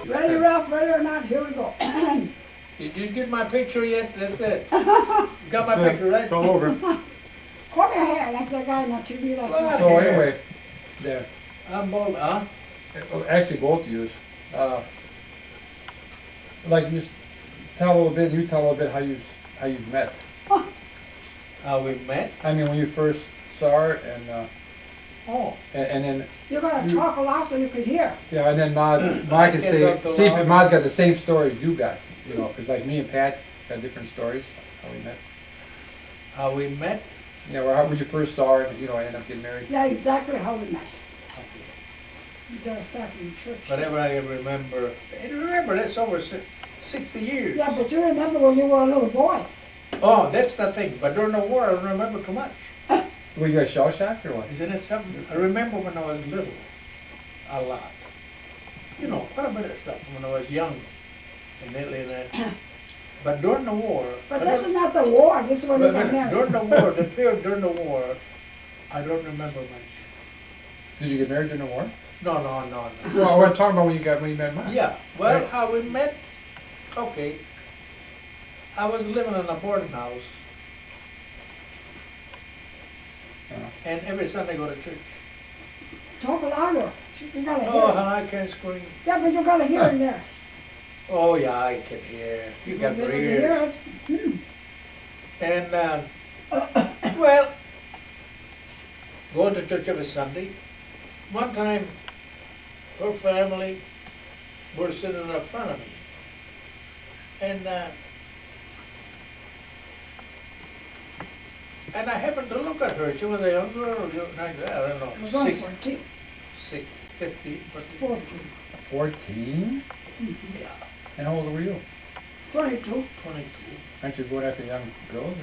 Ready, Ralph, ready or not, here we go. Did you get my picture yet? That's it. You got my picture, right? It's all over. Comb your hair like the guy on the TV last Well, night. So anyway, there. I'm bold, huh? Actually, both of you. Like, just tell a little bit. You tell a little bit how you met. How we met? I mean, when you first saw her, and Oh. and then You're gonna talk a lot so you can hear. yeah, and then Ma can say, see if Ma's got the same stories you got. You know, because like me and Pat had different stories how we met. How we met? Yeah, or how when you first saw her, you know, and ended up getting married. Yeah, exactly how we met. You gotta start from the church. Whatever I can remember. And remember, that's over 60 years. Yeah, but you remember when you were a little boy. Oh, that's the thing. But during the war, I don't remember too much. Were you guys shell shocked or what? Isn't it something? I remember when I was little, a lot. You know, quite a bit of stuff when I was young in Italy and that. But during the war. But this is not the war, this is when you got married. During the war, the period during the war, I don't remember much. Did you get married during the war? No. Well, I'm talking about when you met Ma. Yeah, well, Right. how we met, okay. I was living in a boarding house, and every Sunday I go to church. Talk louder. You gotta hear. Oh, I can't scream. Yeah, but you gotta hear in there. Oh, yeah, I can hear. You got You three hear ears. it? And, well, going to church every Sunday. One time, her family were sitting in front of me. And I happened to look at her. She was a young girl, I don't know, It was only 60, 14. 50, 14. 14? yeah, And how old were you? 22. 22. Aren't you going after young girls?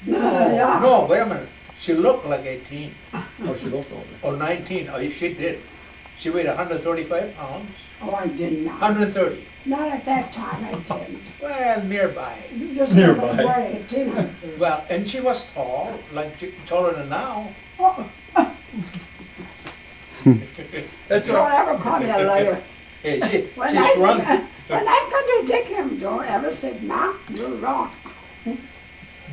Yeah. No, wait a minute. She looked like 18 Or oh, she looked older. or 19. Oh, she did. She weighed 135 pounds. Oh, I did not. 130. Not at that time, I didn't. Well, nearby. You just Nearby. never were 18. Well, and she was tall, like taller than now. Oh, That's don't all. ever call me a liar. Hey, When she's strong. when I contradict him, don't ever say, Ma, you're wrong.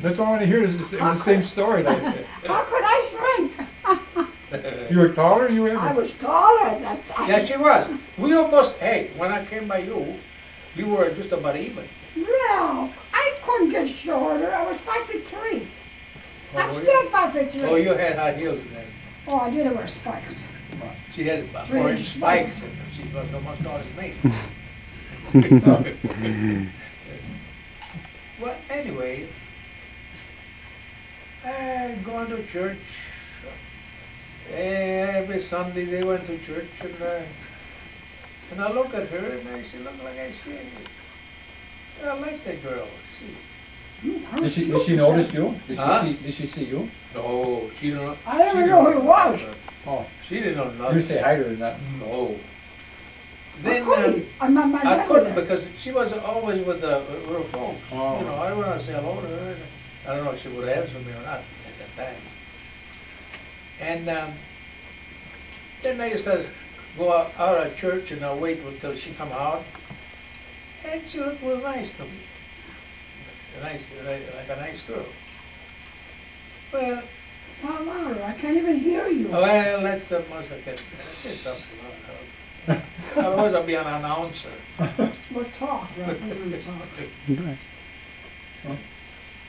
That's all I want to hear is the same story. Like, How could I shrink? you were taller or you were I was taller at that time. Yeah, she was. We almost, hey, when I came by you, we were just about even. Ralph, I couldn't get shorter. I was 5'3". I'm were still you? 5'3". Oh, you had high heels then. Oh, I didn't wear spikes. She had about 3 4-inch inch spikes, and she was almost taller than me. Well, anyway, going to church. Every Sunday they went to church, and I look at her, and she looked like I said, I like that girl. Did she notice you? Huh? Did she see you? No, she don't. I didn't know who he was. Oh, She didn't know you nothing. say hi to her and that. No. I Then couldn't. I'm on my I dad couldn't there. because she was always with her folks. Oh. You know, I wanted to say hello to her. I don't know if she would answer me or not at that time. And then I used to go out of church and I'd wait until she come out. And she looked real nice to me. Like a nice girl. Well, Talk louder. I can't even hear you. well, that's the most I can talk about. Otherwise I'll be an announcer. Well, talk, Ralph. We're gonna talk.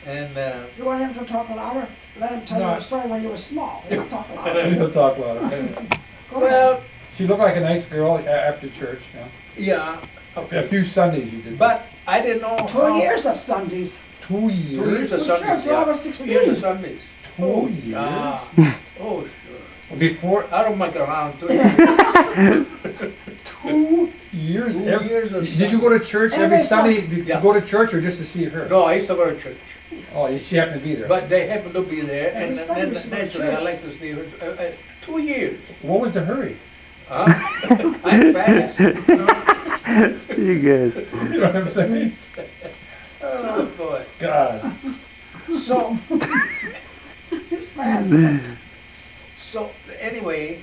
And You want him to talk louder? Let him tell you No. a story when you were small. He'll talk louder. You'll talk louder. Go ahead. well, She looked like a nice girl after church. Yeah. yeah, A okay. few Sundays you did. But I didn't know 2 years of Sundays. 2 years. 2 years of Well, sure, Sundays. till I Yeah. was 2 16. years of Sundays. 2 years. Yeah. Oh, sure. Before I don't make around 2 years. 2 years. 2 every- years of Did you go to church every Every Sunday? Sunday. Did you Yeah. go to church or just to see her? No, I used to go to church. Oh, she happened to be there. But they happened to be there, Every and Sunday then we used to go to naturally I church. like to see her. 2 years. What was the hurry? Huh? I'm fast. You know? You guys. You know what I'm saying? Oh, boy. God. So, It's fast. so anyway,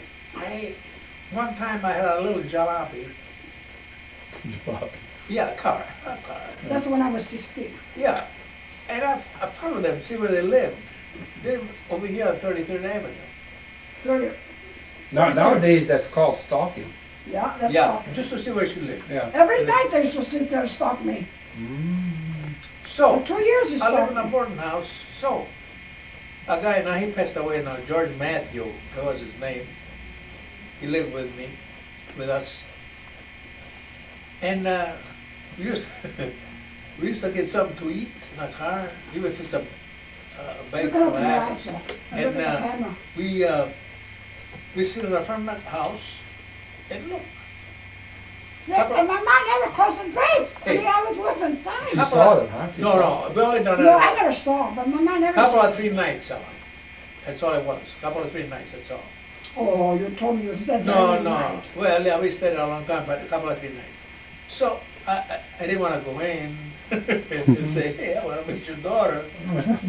one time I had a little jalopy. Bob. Yeah, a car. That's when I was 16. Yeah, and I followed them, see where they lived. They're over here on 33rd Avenue. 30. Nowadays, that's called stalking. Yeah, that's Yeah, talking. just to see where she lived. Yeah. Every night they used to sit there and stalk me. So, For 2 years he I live stalked in a me. boarding house, so, a guy, now he passed away now, George Matthew, that was his name. He lived with me, with us. And we used to get something to eat in a car. He would fix a bag Look for at the apples. camera. And Look at the camera. we sit in the front of the house and look. Yeah, and my mom never crossed the grave. Hey. I mean, I was living fine. She Couple saw of- them, huh? She No, saw no, we only done it. No, I never saw, but my mom never Couple saw. of 3 nights, that's all it was. Couple of 3 nights, that's all. Oh, you told me you said that No, every no. night. Well, yeah, we stayed a long time, but a couple of 3 nights. So I didn't want to go in and say, hey, I want to meet your daughter.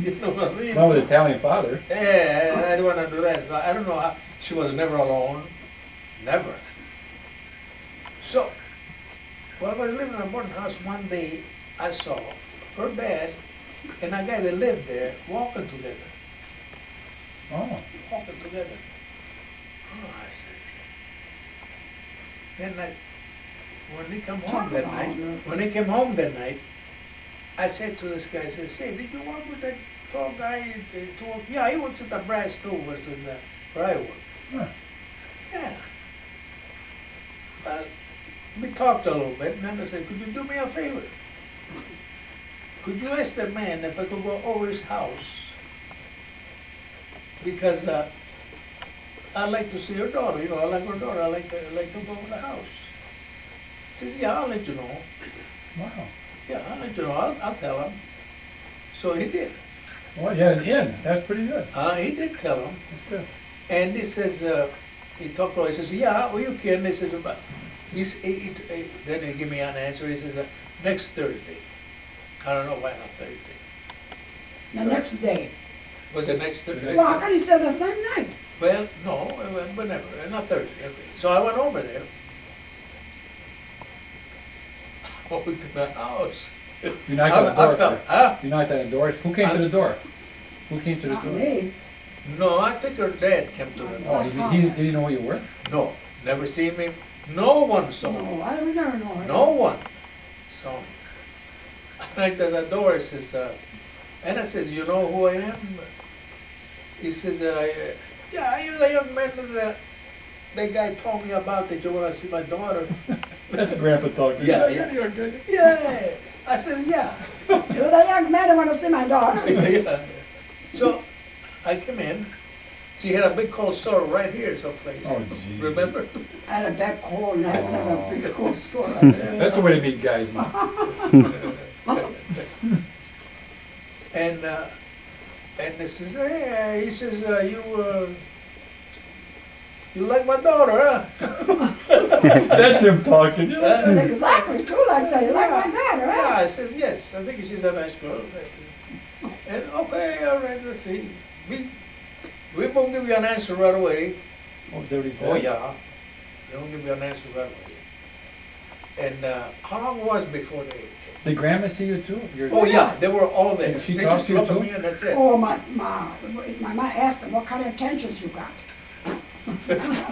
You know what I mean? Not with Italian father. Yeah, I didn't want to do that. I don't know how. She was never alone. Never. So, while I was living in a boarding house, one day I saw her dad and a guy that lived there walking together. Oh. Walking together. Oh, I said. Then when they come home that night, I said to this guy, I said, say, did you work with that tall guy? Yeah, he works at the brass too, versus where I work. Huh. Yeah. Well, we talked a little bit, and then I said, could you do me a favor? Could you ask the man if I could go over his house? Because I'd like to see her daughter, I like her daughter, I like to go over the house. He says, yeah, I'll let you know. Wow. Yeah, I'll let you know, I'll tell him. So he did. Well, yeah, in. That's pretty good. He did tell him. That's good. And he says, he talked to her, he says, yeah, well, you can. He says, then he gave me an answer, he says, next Thursday. I don't know why not Thursday. The next day. Was it next Thursday? Well, how can he say the same night? Well, no, whenever, not Thursday. So I went over there. Over to the house. You knocked on the door. felt, huh? You knocked on the door. Who came to the door? Who came to the Not door? me. No, I think her dad came to the Oh, did he know where you were? No, never seen me. No one saw me. No, I would never know. No one saw me. I to the door, he says, and I said, you know who I am? He says, yeah, you're the young man that the guy told me about that you want to see my daughter. That's Grandpa talking. Yeah. Yeah. I said, yeah. You're the young man who want to see my daughter. Yeah. So I came in. She had a big cold sore right here someplace. Oh, gee. Remember? I had a bad cold and I had a big cold sore. That's the way to meet guys, man. And this says, hey, he says, you like my daughter, huh? That's him talking. Exactly, true, like say, you like my daughter, Yeah, huh? I says, yes, I think she's a nice girl. I says, and okay, all right, let's see. We won't give you an answer right away. Oh, is that what he said? Oh, yeah. They won't give you an answer right away. And how long was it before they... Did Grandma see you too? Oh, yeah, they were all there. Did she They talk just to you looked at too? me and that's it. Oh, my mom asked him, what kind of intentions you got?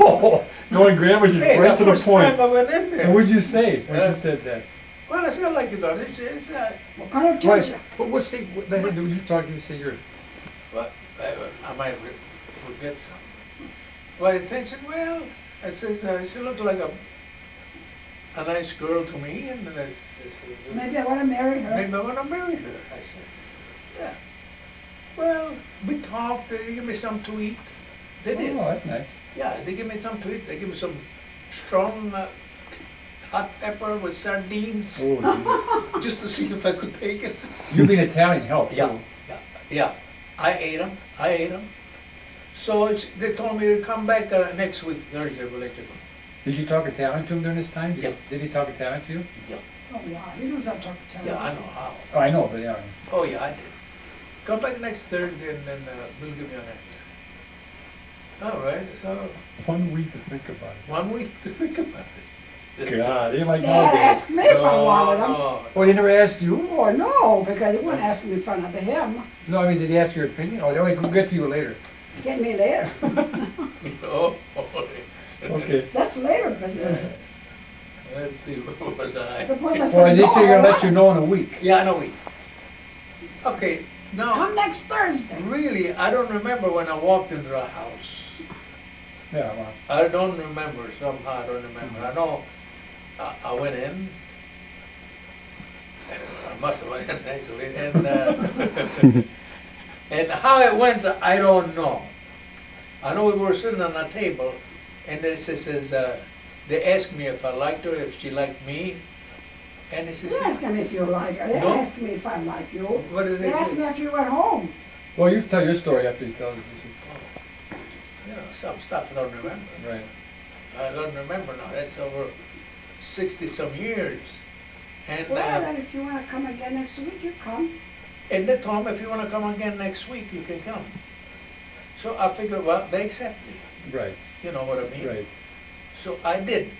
Oh, knowing Grandma, she's Hey, right the to the first point. time I went in And there. what'd you say when she said that? Well, I said, I like your daughter. It's What kind of Right. intentions? But what's the heck do you talk? You say you're. well, I might forget something. Well, intention, well, I says, she looked like a nice girl to me, and I says, Maybe I want to marry her. maybe I want to marry her. I said, yeah. Well, we talked, they gave me something to eat. They did. Oh, that's nice. Yeah, they give me something to eat. They give me some strong hot pepper with sardines, Oh, just to see if I could take it. geez. You being Italian helped. Yeah, too. yeah. I ate them. So they told me to come back next week, Thursday, we'll let you know. Did you talk Italian to him during this time? Yeah. Did he talk Italian to you? Yeah, Oh, yeah, he knows how to talk to yeah, I know how. Oh, I know, but yeah. Oh, yeah, I did. Come back next Thursday and then we'll give you an answer. All right, so 1 week to think about it. 1 week to think about it. God, ain't like They had nowadays. asked me if I wanted them. No, Oh, they never asked you? Oh, no, because he wouldn't ask me in front of him. No, I mean, did he ask your opinion? Oh, we'll get to you later. Get me later. no. Okay. That's later business. Let's see, what was I I? suppose I Well, said they no. say you're gonna let you I know in a week. Yeah, no, we. Okay, want. now, Come next Thursday. really, I don't remember when I walked into the house. Yeah, well, I don't remember, somehow I don't remember. I know I went in. I must have went in actually, and, and how it went, I don't know. I know we were sitting on a table, and they says, they asked me if I liked her, if she liked me, and they says, They asked me if you like her. They No. asked me if I like you. what did They they asked say? me after you went home. well, you tell your story after you tell us. You know, some stuff I don't remember. Right. I don't remember now, that's over 60-some years. And, Well, then if you want to come again next week, you come. and they told me, if you wanna come again next week, you can come. So I figured, well, they accept me, Right, you know what I mean? right. So I did.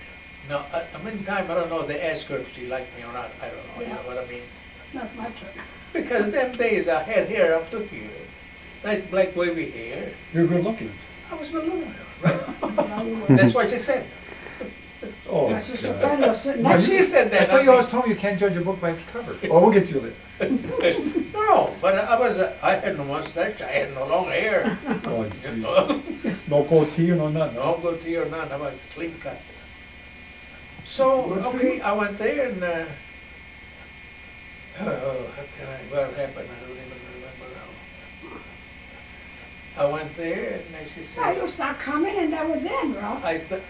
Now, many times, I don't know, they ask her if she liked me or not, I don't know, you know what I mean? Not my turn. Because them days I had hair up to here, nice black wavy hair. You're good looking. I was good looking, right? No, you wouldn't. That's what she said. Oh, My sister God. Fanny was sitting Well, next to she me. said I that. thought you always told me you can't judge a book by its cover. Oh, we'll get you later. No, but I had no mustache, I had no long hair. Oh, You geez. know? No goatee or no nothing. No goatee or none, I was clean cut. So, Good for okay, you. I went there and, how can what happened, I don't even remember now. I went there and she Yeah, you said, start coming and that was it, bro. I started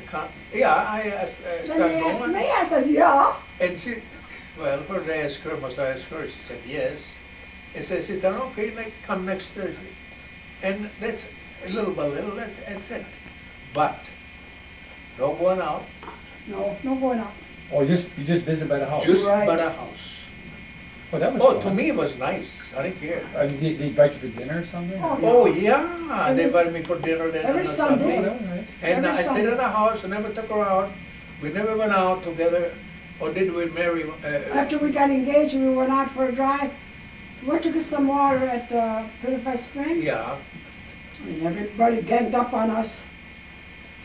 Then they asked going. me, I said, yeah. And she, well, first I asked her, must I ask her? She said yes. And so she said, okay, come next Thursday. And that's little by little, that's it. But, no going out, No, no going out. Oh, you just visit by the house? just Right. by the house. Oh, that was Oh, fun. to me it was nice, I didn't care. They invite you to dinner or something? Oh, Oh, yeah, they Every- invited me for dinner then every on a Oh, Sunday. that was nice. And Every I stayed Sunday. in the house, I never took her out. We never went out together, or did we marry? After we got engaged and we went out for a drive, we went to get some water at Purify Springs. Yeah, And everybody ganged up on us.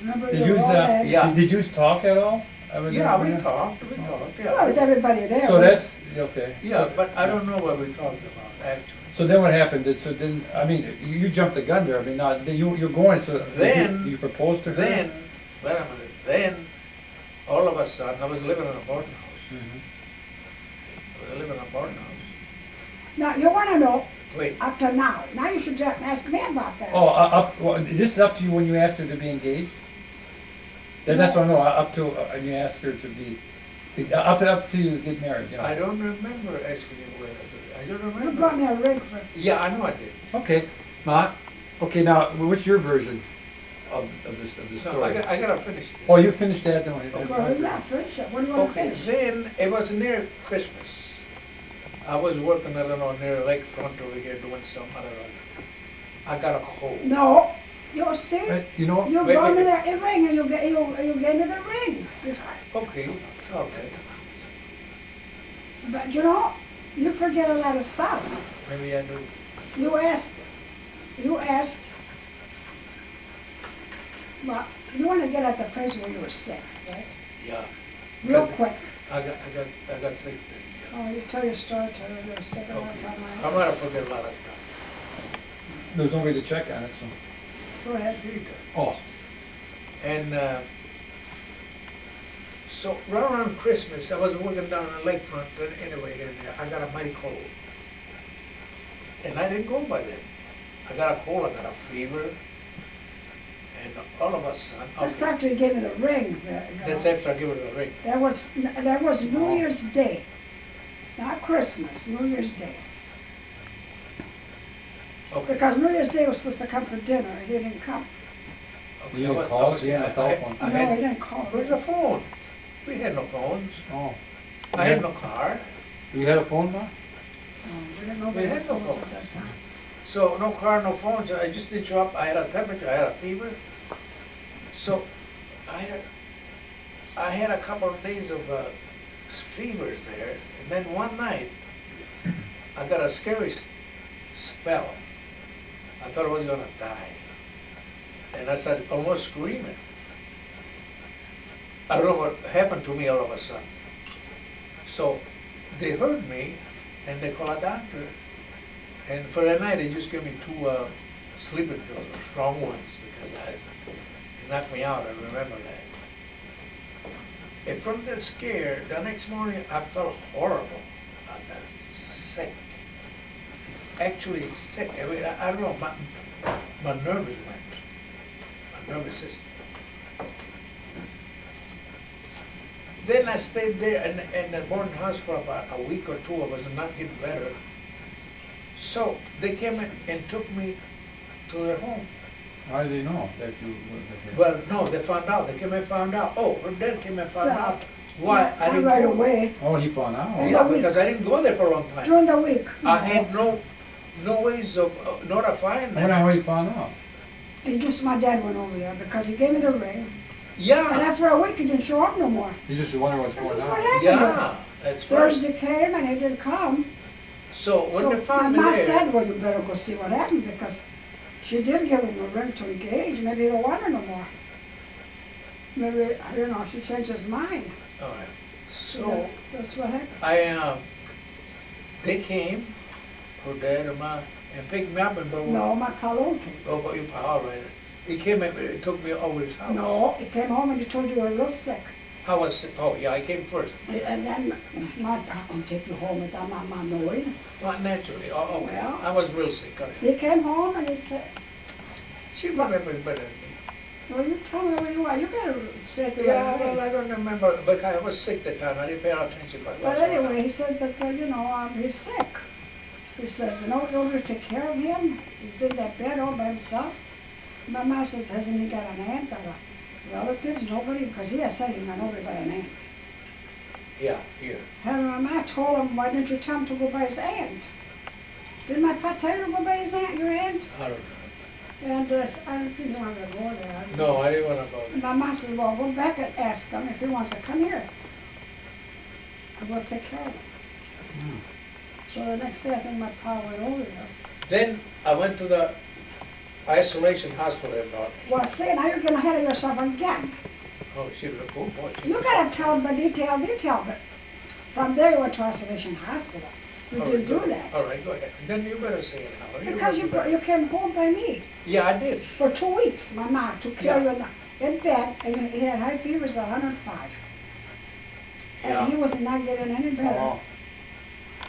Remember Did you you, were all there? Yeah. did you talk at all? yeah, we talked. talked, Well, it yeah. was everybody there. So that's, okay. Yeah, So- but I don't know what we talked about, actually. So then what happened? So then, I mean, you jumped the gun there. I mean, not, you're going, so Then- you proposed to her? Then, wait a minute, then, all of a sudden, I was living in a boarding house. Mhm. I was living in a boarding house. Now, you want to know, Wait, up to now, now you should ask me about that. Oh, well, this is up to you when you asked her to be engaged? That's what I know, up to, and you asked her to be, up to you get married, you know? I don't remember asking you where I don't You brought remember. me a ring for, Yeah, I know I did. Okay, okay, now, what's your version of the No, story? I gotta finish this. Oh, you finished that, don't you? well, we're not finished yet. What do you want to Okay, finish? then, it was near Christmas. I was working, I don't know, near lakefront over here doing some, I don't know. I got a cold. No, you see, You know, you Wait, brought me wait. the ring and you gave me the ring. Okay, okay, But you know, you forget a lot of stuff. maybe I do. You asked, well, you want to get at the place where you were sick, right? Yeah, Real quick. I got sick then. Oh, you tell your story, tell her you were sick all the time. I'm gonna forget a lot of stuff. there's no way to check on it, so. Go ahead. Oh, And, so right around Christmas, I was working down on the lakefront, but anyway, and I got a mighty cold. And I didn't go by then. I got a cold, I got a fever, and all of a sudden. That's after you gave me the ring. That's after I give her the ring. That was New Year's Day, not Christmas, New Year's Day. Okay. Because New Year's Day was supposed to come for dinner, and he didn't come. Okay, You I didn't was- call? I was- You didn't I- call I- one? I No, he had, didn't call. where's the phone? We had no phones. oh. I had no car. You had a phone, Ma? No, we didn't know We we had had no phones phone. at that time. So no car, no phones. I just didn't show up. I had a temperature, I had a fever. So I had, I had a couple of days of fevers there, and then one night, I got a scary spell. I thought I was gonna die. And I started almost screaming. I don't know what happened to me all of a sudden. So they heard me, and they called a doctor. And for that night, they just gave me 2 sleeping pills, strong ones, because it knocked me out. I remember that. And from that scare, the next morning, I felt horrible. I got sick. Actually sick. I mean, I don't know, my nerves went. My nervous system. Then I stayed there in the boarding house for about a week or 2. I was not getting better. So they came in and took me to their home. How do they know that you were? Well, no, they found out. They came and found out. Oh, her dad came and found out why I didn't right go. away, Oh, he found out. Yeah, because I didn't go there for a long time. during the week. I had no ways of notifying I wonder them. how he found out. And just my dad went over there because he gave me the ring. And Yeah, after a week, he didn't show up no more. He just wondered what's This going is what on. happened. yeah, that's right. Thursday came and he didn't come. So when So they my found me ma there, said, well, you better go see what happened because she did give him a ring to engage. Maybe he don't want her no more. Maybe, I don't know, she changed his mind. all right. So That's what happened. they came, her dad and and picked me up and brought me. No, my Colon came. Oh, but you, all right. He came and took me over his house. No, he came home and he told you you were real sick. I was sick. Oh, yeah, I came first. And then my papa can take you home without my mom knowing. Well, naturally. Oh, okay. Well. I was real sick. All right. He came home and he said, She remembers better than me. well, you tell me where you are. You better say it the Yeah, right well, way. I don't remember, but I was sick that time. I didn't pay attention. But anyway, he said that, he's sick. He says, nobody to take care of him. He's in that bed all by himself. My mom says, hasn't he got an aunt or a relatives? Nobody, because he has said he got nobody but an aunt. Yeah, here. And my mom told him, why didn't you tell him to go by his aunt? Didn't my pa tell you to go by his aunt, your aunt? I don't know. And I don't think he wanted to go there. No, I didn't want to go. And my mom said, well, go back and ask him if he wants to come here. And we'll take care of him. So the next day, I think my pa went over there. Then I went to the isolation hospital in North. Well, see, now you're getting ahead of yourself again. Oh, she was a cool boy. You gotta tell them the detail, but from there you went to isolation hospital. You didn't do that. All right, go ahead. Then you better say it, Howard. Because you came home by me Yeah, I did. for 2 weeks. My mom took care of Yeah. you in bed, and he had high fevers, 105. Yeah. And he was not getting any better. Oh,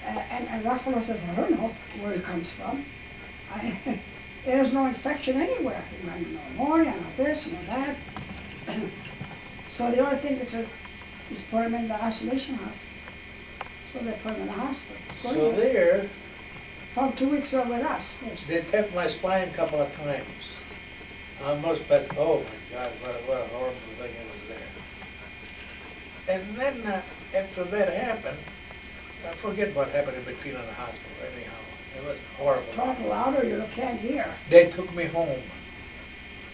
And Ruffalo says, I don't know where he comes from. There's no infection anywhere. He got no pneumonia, no this, no that. So the only thing is put him in the isolation hospital. So they put him in the hospital. So there, From 2 weeks over with us first. they tapped my spine a couple of times. I must bet, oh my God, what a horrible thing it was there. And then after that happened, I forget what happened in between in the hospital anyhow. It was horrible. Talk louder, you can't hear. They took me home.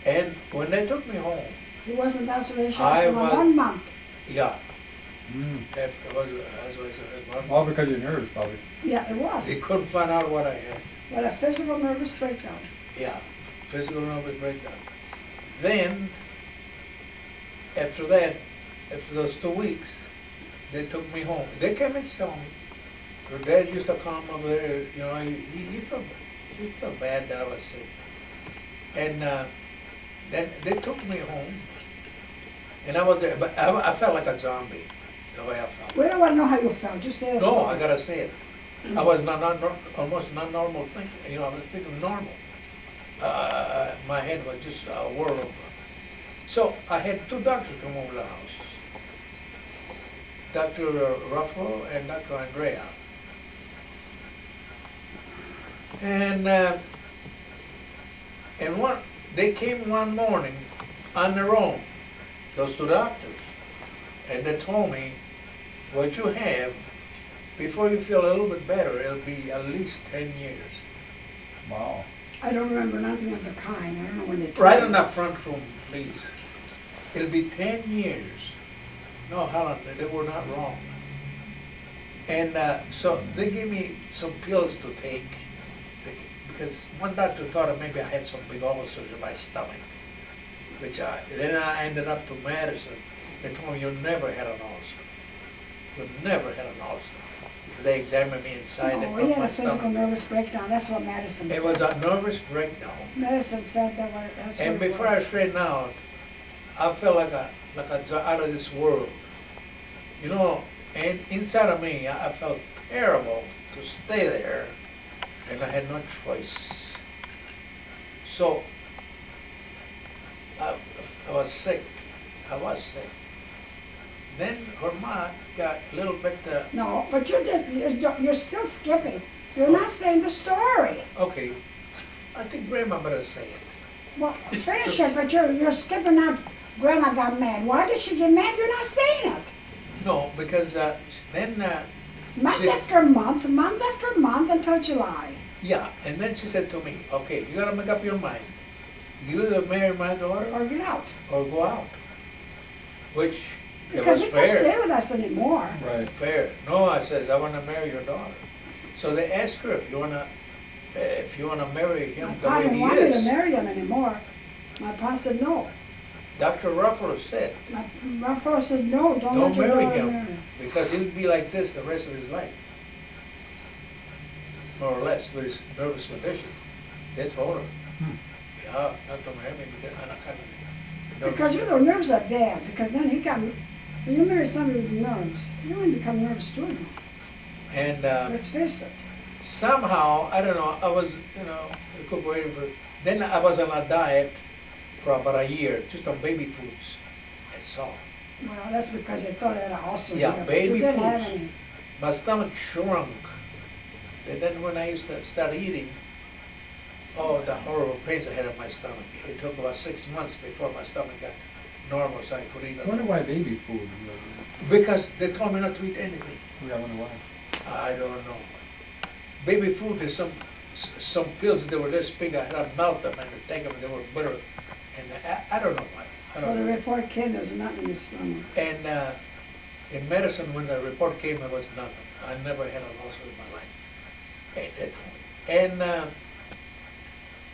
And when they took me home, He was in the isolation I hospital was- 1 month. yeah, mm. after All because of your nerves, probably. Yeah, it was. they couldn't find out what I had. But a physical nervous breakdown. Yeah, physical nervous breakdown. Then, after that, after those 2 weeks, they took me home. They came and saw me. Her dad used to come over there, you know, he felt bad that I was sick. And then they took me home, and I was there, but I felt like a zombie, the way I felt. We don't want to know how you felt, just say it. No, I gotta say it. I was almost not normal thinking, you know, I was thinking normal. My head was just a whirl. So I had 2 doctors come over the house. Dr. Ruffalo and Dr. Andrea. And they came one morning on their own, those 2 doctors, and they told me, what you have, before you feel a little bit better, it'll be at least 10 years. Wow. I don't remember nothing of the kind. I don't know when they told Right me. on that front room, please. It'll be 10 years. No, Helen, they were not wrong. And so they gave me some pills to take because one doctor thought that maybe I had some big ulcers in my stomach, which then I ended up to Madison. They told me you never had an ulcer. You never had an ulcer. Because they examined me inside. No, he had a physical nervous breakdown. That's what Madison said. It was a nervous breakdown. Medicine said that that's what And it before I was. straightened out, I felt like a out of this world. You know, and inside of me, I felt terrible to stay there, and I had no choice. So, I was sick. I was sick. Then her mom got a little bit, No, but you're still skipping. You're not saying the story. okay, I think Grandma better say it. Well, finish it, but you're skipping out. Grandma got mad. Why did she get mad? You're not saying it. No, because then, Month She- after month until July. yeah, and then she said to me, okay, you gotta make up your mind. You either marry my daughter Or get out. or go out. Which, it Because was he can't stay fair. with us anymore. Right. Fair. No, I said, I wanna marry your daughter. So they asked her if you wanna marry him My the pa way didn't he want me to is. marry him anymore. My pa said no. Dr. Ruffalo said, My father said no, don't don't let your marry daughter him, marry him. because he would be like this the rest of his life. More or less, with his nervous condition. They told her, yeah, not to marry me because I'm not gonna. Because you know nerves are bad. Because then when you marry somebody with nerves, you're going to become nervous too. And Let's face it. somehow, I don't know, I was, recuperating for, then I was on a diet for about a year, just on baby foods. That's all. Well, that's because you thought it also. Yeah, but baby you didn't have foods. any. My stomach shrunk. And then when I used to start eating, oh, the horrible pains I had in my stomach. It took about 6 months before my stomach got normal so I could eat. I wonder why baby food. Because they told me not to eat anything. Yeah, I wonder why. I don't know. Baby food, there's some pills that were this big, I had to melt them and take them, they were bitter. And I don't know why. I Well, don't the know. report came, there's nothing in your stomach. And in medicine, when the report came, it was nothing. I never had an ulcer in my life. And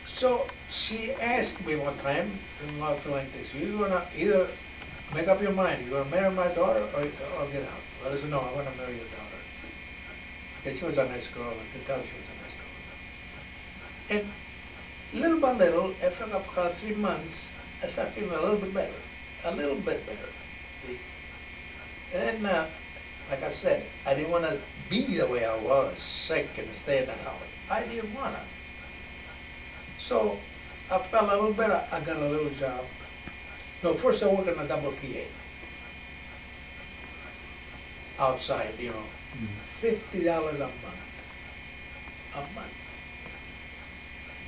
so she asked me one time, in something like this, you gonna either make up your mind, you gonna marry my daughter or get out? Well, I said, no, I wanna marry your daughter. And she was a nice girl, I could tell she was a nice girl. And little by little, after about 3 months, I started feeling a little bit better. A little bit better. See? And then, like I said, I didn't want to be the way I was, sick and stay in the house. I didn't want to. So I felt a little better. I got a little job. No, first I worked on a double PA. Outside, $50 a month. A month.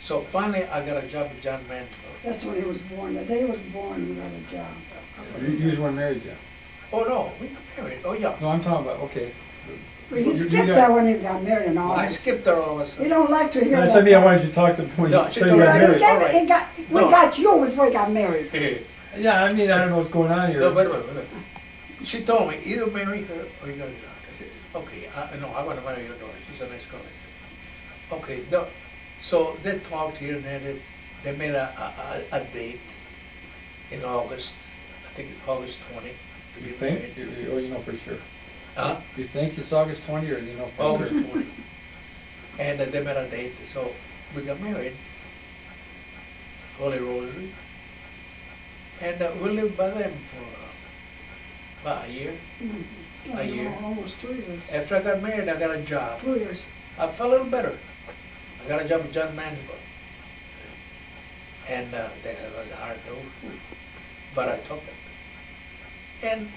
So finally, I got a job with John Mansfield. That's when he was born. The day he was born, you got a job. You just weren't married yet. Oh, no, we got married. Oh, yeah. No, I'm talking about, okay. Well, he You skipped got- that when he got married and all I this. skipped her all of a You sudden. don't like to hear I that. said, I wanted you to talk to when No, you she say you told got me- married. All right. We No. got you before he got married. Yeah, I mean, I don't know what's going on here. No, wait a minute. She told me, either marry her or you got a job. I said, okay, no, I want to marry your daughter. She's a nice girl. I said, okay, no. So they talked here and there. They made a date in August. I think August 20. To You get think? married. Or you know for sure? Huh? You think it's August 20 or you know for August sure? 20. And they made a date, so we got married. Holy Rosary. And we lived by them for about a year. Mhm. A year. Almost 2 years. After I got married, I got a job. 2 years. I felt a little better. I got a job with John Mansfield. And that was a hard move, but I took it. And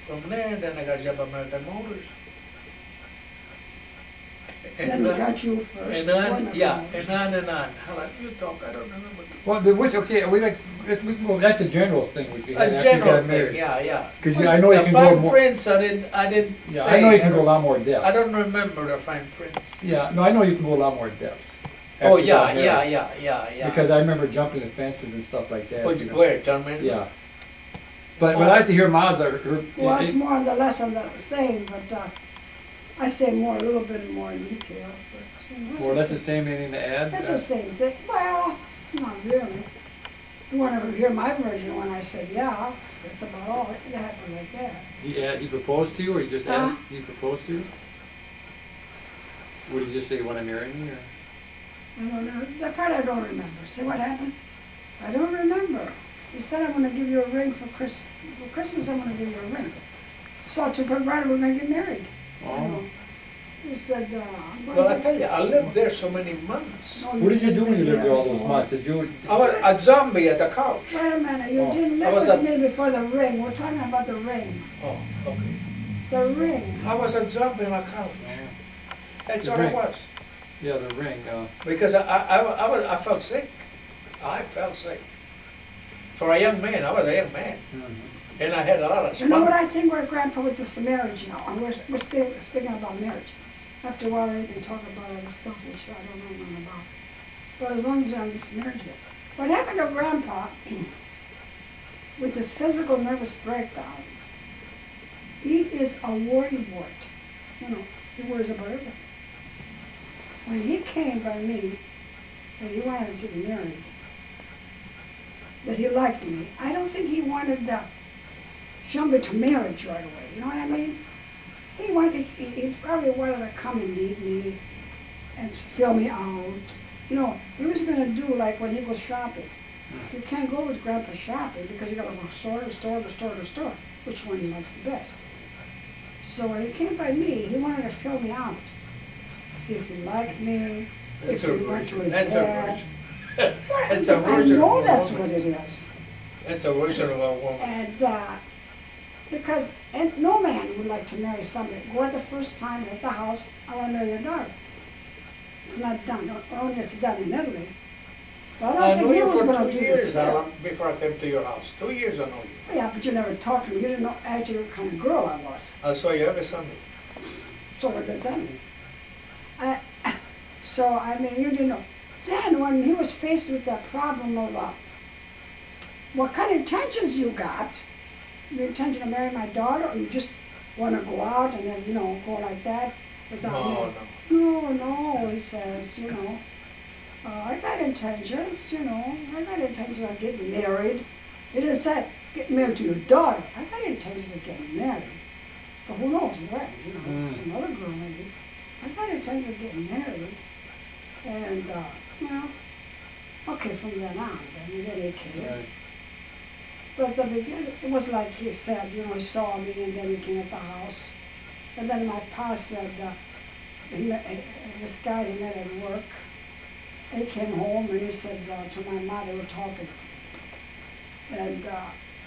from there, then I got a job at American Motors. Then we got you first. And before on, my yeah, marriage. and on. How about you talk? I don't remember. Well, which, okay, we can go, that's a general thing we had A after you general got thing, married. yeah. Because I know you The can go fine more, prints, I didn't yeah, say. I know you can go a lot more depth. I don't remember the fine prints. Yeah, no, I know you can go a lot more depth. Oh, after you got yeah. married. Yeah. Because I remember jumping the fences and stuff like that. Oh, you know. where, John Mansfield? Yeah, But I like to hear Ma's, Well, it's more or less on the same, but I say more, a little bit more in detail. But, you know, well, that's the same anything to add? It's the same thing. Well, not really. You want to hear my version when I said, yeah, that's about all. It happened like that. He proposed to you, or he just asked, he proposed to you? Would he just say, you want to marry me, or? I don't know. That part I don't remember. See what happened? I don't remember. He said, I'm going to give you a ring for Christmas. For Christmas, I'm going to give you a ring. So I took for granted we're going to get married. Oh. He said, I'm going Well, to I tell you, I lived there so many months. No, What did you do when you lived there all those before. months? Did you? I was a zombie at the couch. Wait a minute. You Oh. didn't I live was with a- me before the ring. We're talking about the ring. Oh, okay. The ring. I was a zombie on a couch. That's The all ring. I was. Yeah, the ring, Because I felt sick. I felt sick. For a young man, I was a young man. And I had a lot of You know what spunk. I think we're Grandpa with this marriage now? And we're still speaking about marriage. After a while, they can talk about other stuff which I don't know nothing about. But as long as you're on this marriage here. What happened to Grandpa, with his physical nervous breakdown, he is a worrywart. You know, he worries about everything. When he came by me, that he wanted to get married, that he liked me, I don't think he wanted to jump into marriage right away. You know what I mean? He probably wanted to come and meet me and fill me out. You know, he was going to do like when he goes shopping. You can't go with Grandpa shopping because you got to go store to store to store to store, which one he likes the best. So when he came by me, he wanted to fill me out, see if he liked me, That's if a he went to version. his That's a dad. version. Well, That's a I version know of a that's woman. what it is. That's a version of a woman. And because no man would like to marry somebody. Go the first time at the house, I want to marry your daughter. It's not done. Only it's done in Italy. But I I don't knew think he you was for going to 2 do this years, here. Alan, before I came to your house. 2 years I know you. Yeah, but you never talked to me. You didn't know actually what kind of girl I was. I saw you every Sunday. So what does that mean? I mean, you didn't know. Then when he was faced with that problem of what kind of intentions you got, your intention to marry my daughter, or you just want to go out and then, you know, go like that without me? No, he says, you know, I got intentions, you know, I got intentions of getting married. He didn't say, get married to your daughter. I got intentions of getting married. But who knows when, you know, some other girl maybe. I got intentions of getting married. And, you know, okay, from then on, then he came. Right. But at the beginning, it was like he said, you know, he saw me and then he came at the house. And then my pa said, this guy he met at work, he came home and he said to my mom, they were talking. And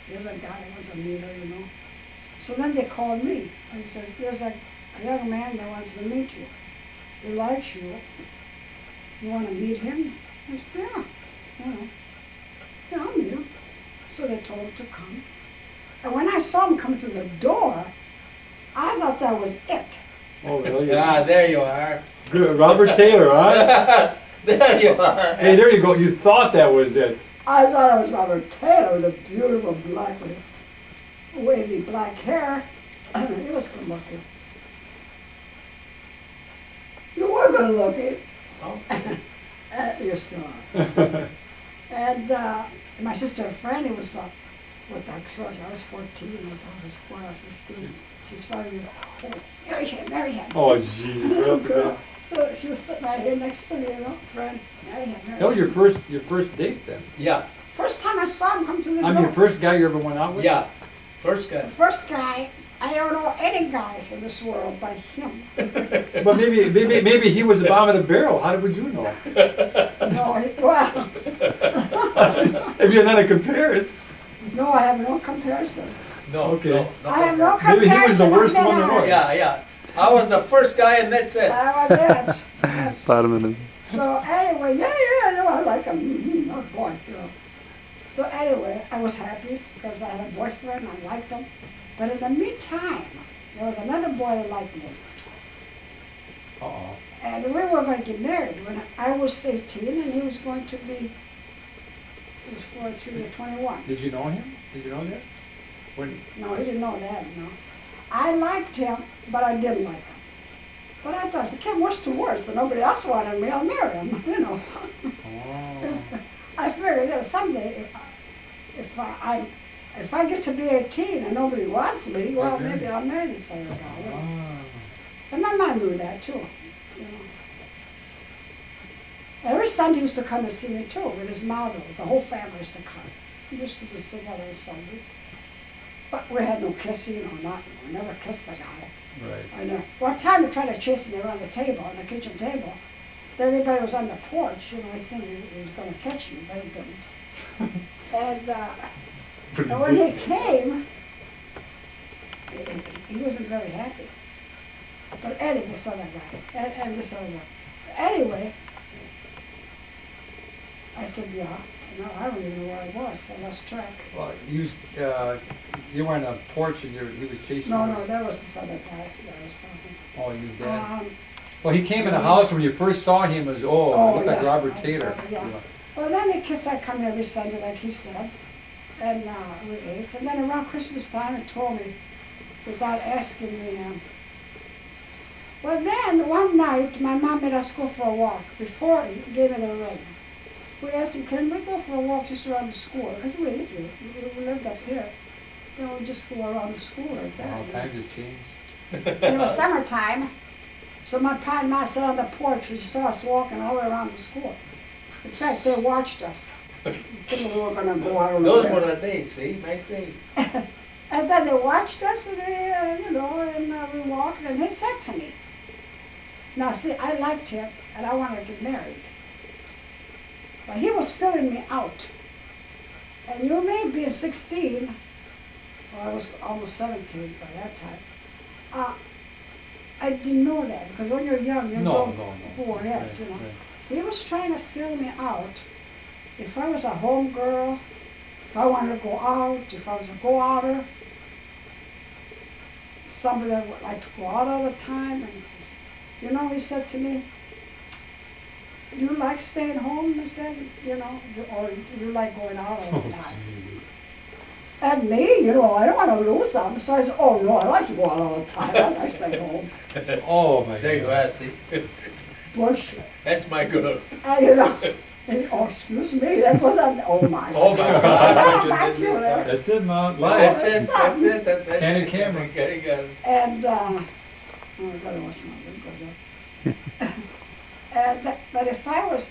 there's a guy that was a leader, you know. So then they called me and he says, there's a young man that wants to meet you. He likes you. You want to meet him? I said, yeah, you know. Yeah, I'll meet him. So they told him to come. And when I saw him come through the door, I thought that was it. Oh, really? Ah, there you are. Good. Robert Taylor, huh? There you are. Hey, there you go. You thought that was it. I thought it was Robert Taylor with a beautiful black, with wavy black hair. He was good looking. You were good looking. Oh. Your son. And my sister Franny was with that crush. I was 14, I thought I was 15. She's 5 years old. Marry him. Oh, Jesus. Right off the bat. She was sitting right here next to me, you know, Fran. Marry him. That was your first date then? Yeah, First time I saw him come through the door. I mean, the first guy you ever went out with? yeah. First guy. The first guy, I don't know any guys in this world but him. But maybe he was the bottom of the barrel. How would you know? No, well, If you're not to compare it. no, I have no comparison. No, Okay. no. I have no Maybe comparison. he was the worst of one men of all. I- Yeah. I was the first guy and that's it. I was it. Yes. Bottom of the. So anyway, yeah, I like him. Oh boy, you know. So anyway, I was happy because I had a boyfriend. I liked him. But in the meantime, there was another boy that liked me. Uh-oh. And we were going to get married when I was 18 and he was going to be, he was 43 or 21. Did you know him? Did you know that? When, No, he didn't know that, no. I liked him, but I didn't like him. But I thought, if the kid was too worse, but nobody else wanted me, I'll marry him, you know. oh, I figured, someday, if I get to be 18 and nobody wants me, well, Okay. maybe I'll marry this other guy. You know. ah, And my mom knew that too. You know. Every Sunday he used to come to see me too, with his mother. The whole family used to come. We used to be together on Sundays. But we had no kissing or nothing. We never kissed the guy. right. I know. One time he tried to chase me around the table, on the kitchen table. Everybody was on the porch, you know, I think he was going to catch me, but he didn't. And when he came, he wasn't very happy. But Eddie, this other guy, and this other guy. Anyway, I said, yeah. No, I don't even know where I was. I lost track. Well, you were on a porch and he was chasing No, you. no, that was this other guy that I was talking. Oh, you was dead. Um, Well, he came in the house when you first saw him as, it looked like yeah. Robert Taylor. Yeah. Well, then he kissed, I come every Sunday, like he said, and we ate. And then around Christmas time, he told me, without asking me, well, then one night, my mom made us go for a walk before he gave me the ring. We asked him, can we go for a walk just around the school? Because we lived here. We lived up here. You know, we just go around the school like that. Well, you know. times have changed. And it was summertime, so my pa and ma sat on the porch and she saw us walking all the way around the school. In fact, they watched us. Thinking we were going to go out. Those were the days, see, nice days. And then they watched us and they, we walked and they said to me, now see, I liked him and I wanted to get married. But he was filling me out. And you may be 16, or I was almost 17 by that time. I didn't know that, because when you're young, you don't go ahead, Right, you know. right. He was trying to fill me out. If I was a home girl, if I wanted to go out, if I was a go-outer, somebody that would like to go out all the time. And he said to me, you like staying home, he said, or you like going out all the time. And me, I don't want to lose something. So I said, oh no, I like to go out all the time. I like staying home. Oh, my God. There you are, see. Bullshit. That's my girl. And, oh, excuse me, that wasn't, oh my. Oh my God. Thank you. That's it, Mom. That's Live. it, that's it. Candid camera. You got it. And, oh, I gotta watch my video. But if I was,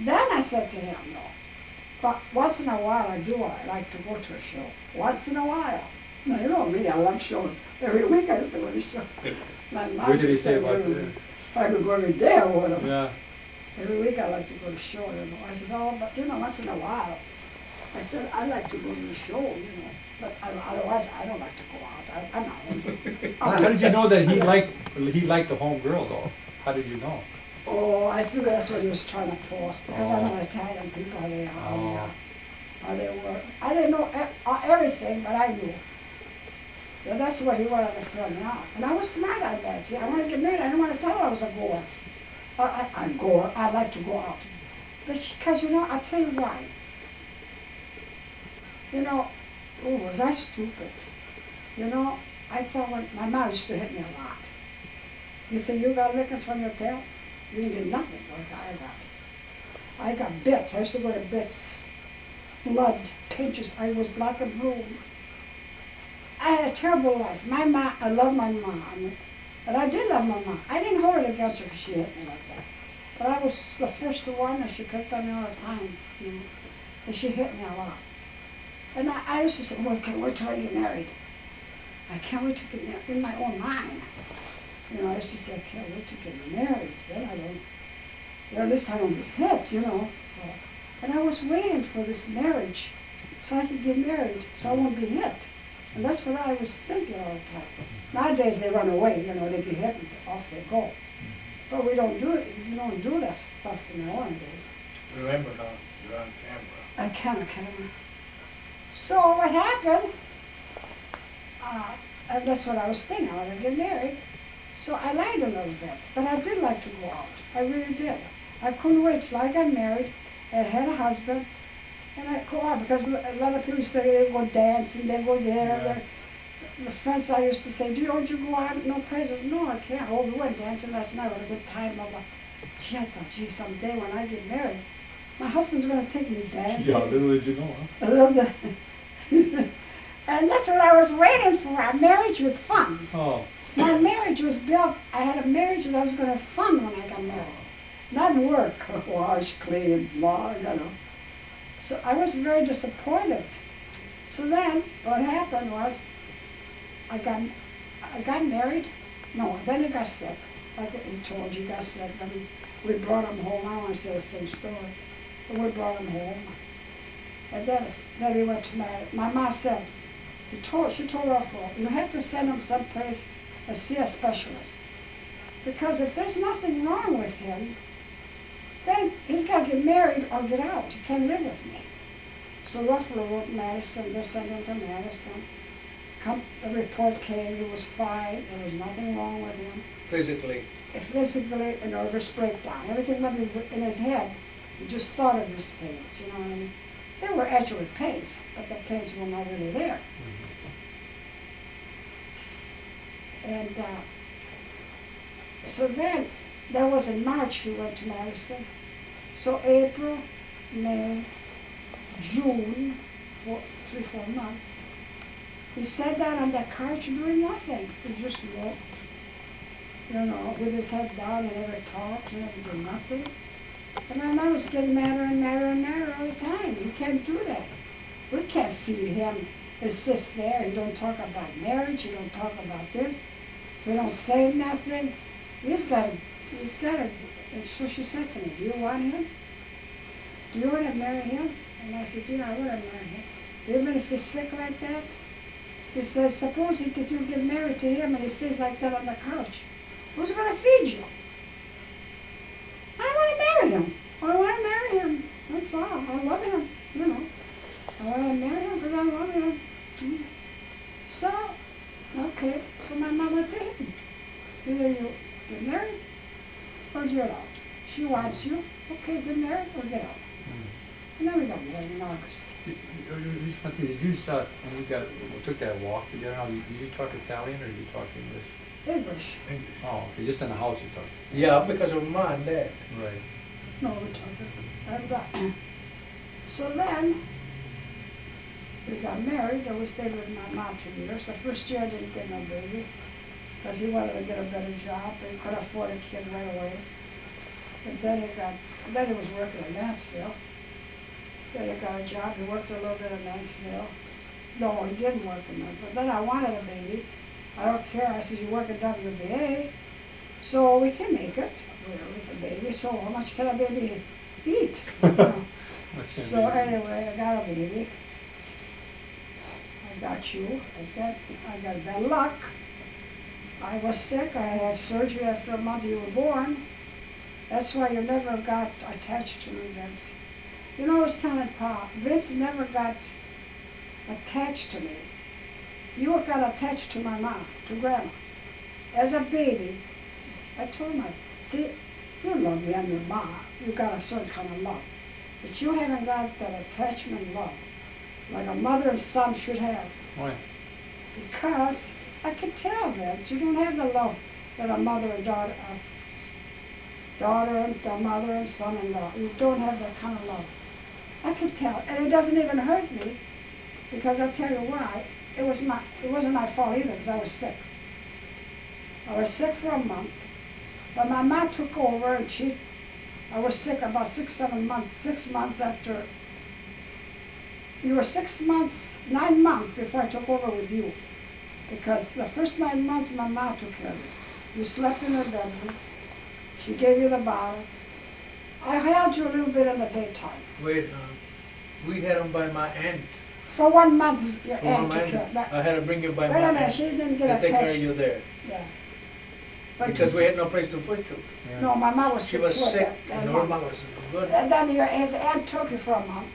then I said to him, no. But once in a while I like to go to a show. Once in a while. Now, you know me, I love shows. Every week I used to go to a show. My mom What did he used to say about that? If I could go every day, I would have. Yeah. Every week I like to go to a show, I said, oh, but once in a while. I said, I like to go to a show, But otherwise, I don't like to go out. I'm not into How did you know that he liked the home girl, though? How did you know? Oh, I think that's what he was trying to pull. Because I know Italian people, how they were. I didn't know everything, but I knew. Yeah, that's what he wanted to fill me out. And I was smart on that. See, I want to get married. I didn't want to tell her I was a goer. I'm goer. I like to go out. Because, I'll tell you why. Was I stupid? I thought when my mom used to hit me a lot. You think you got lickings from your tail? You didn't get nothing like I got. I got bits. I used to go to bits. Blood, pinches. I was black and blue. I had a terrible life. My mom, I love my mom. But I did love my mom. I didn't hold it against her because she hit me like that. But I was the first one and she picked on me all the time. And she hit me a lot. And I used to say, well, I can't wait till I get married. I can't wait to get married in my own mind. I used to say, I can't wait to get married. Then I don't, at least I don't get hit, So, and I was waiting for this marriage so I could get married so I won't be hit. And that's what I was thinking all the time. Nowadays they run away, they get hit and off they go. But we don't do it. You don't do that stuff in the olden days. Remember now, you're on camera. I can't. So what happened, and that's what I was thinking, I want to get married. So I lied a little bit, but I did like to go out. I really did. I couldn't wait till I got married and had a husband, And I go out because a lot of people say they go dance and they go there. Yeah. The friends I used to say, don't you go out? No presents. No, I can't. Oh, we went dancing last night. What a good time. Gee, I thought, gee, someday when I get married, my husband's going to take me dancing. Yeah, little did you know, huh? I love that. And that's what I was waiting for, a marriage with fun. Oh. My marriage was built, I had a marriage that I was going to have fun when I got married. Not work, wash, clean, blah, you know. So I was very disappointed. So then, what happened was, I got married. No, then he got sick. Like he told you, he got sick. Then we brought him home. I don't want to say the same story. But we brought him home. And then he went to my mom said, she told Ruffalo, you have to send him someplace and see a specialist. Because if there's nothing wrong with him, then he's got to get married or get out. He can't live with me. So Ruffalo wrote Madison, they sent him to Madison. The report came, he was fine, there was nothing wrong with him. Physically. Physically, a nervous breakdown. Everything went in his head. He just thought of his pains, you know what I mean? They were actually pains, but the pains were not really there. And so then, that was in March he went to Madison. So April, May, June, 3-4 months, he sat down on that couch doing nothing. He just looked, you know, with his head down and never talked, he never did nothing. And my mom was getting madder and madder and madder all the time. You can't do that. We can't see him. He sits there, he don't talk about marriage, he don't talk about this. He don't say nothing. He's got to, and so she said to me, do you want him? Do you want to marry him? And I said, yeah, I want to marry him. Even if he's sick like that? He says, suppose you get married to him and he stays like that on the couch. Who's going to feed you? I want to marry him. I want to marry him. That's all. I love him, you know. I want to marry him because I love him. So, okay, so my mom went to him. Either you get married or get out. She wants you. Okay, get married or get out. And then we got married in August. Did you start, when we took that walk together, did you talk Italian or did you talk English? English. Oh, okay, just in the house you talked. Yeah, because of mom and dad. Right. No, we talked. And so then, we got married and we stayed with my mom 2 years. The first year I didn't get no baby because he wanted to get a better job. He couldn't afford a kid right away. But then he was working in Mansfield. Then he got a job. He worked a little bit in Mansfield. No, he didn't work in that. But then I wanted a baby. I don't care. I said, you work at WBA, so we can make it with a baby. So how much can a baby eat? You know? So anyway, I got a baby. I got you. I got bad luck. I was sick. I had surgery after a month you were born. That's why you never got attached to me, Vince. You know, I was telling Pa, Vince never got attached to me. You got attached to my mom, to Grandma. As a baby, I told him, see, you love me and your mom. You got a certain kind of love. But you haven't got that attachment love, like a mother and son should have. Why? Because I can tell, Vince, you don't have the love that a mother and daughter and mother and son-in-law. You don't have that kind of love. I can tell, and it doesn't even hurt me, because I'll tell you why. It wasn't my fault either, because I was sick. I was sick for a month, but my mom took over, and I was sick about 6-7 months. 6 months after. You were 6 months, 9 months before I took over with you, because the first 9 months my mom took care of you. You slept in her bedroom. She gave you the bottle. I held you a little bit in the daytime. Wait, we had them by my aunt. For 1 month, your For aunt my took care of aunt. that. I had to bring you by Wait my a minute, aunt. she didn't To get take care of attached. you there. Yeah. But Because you we had no place to put you. Yeah. No, my mom was She sick. was too, sick, that and month. Norma was good. And then his aunt took you for a month,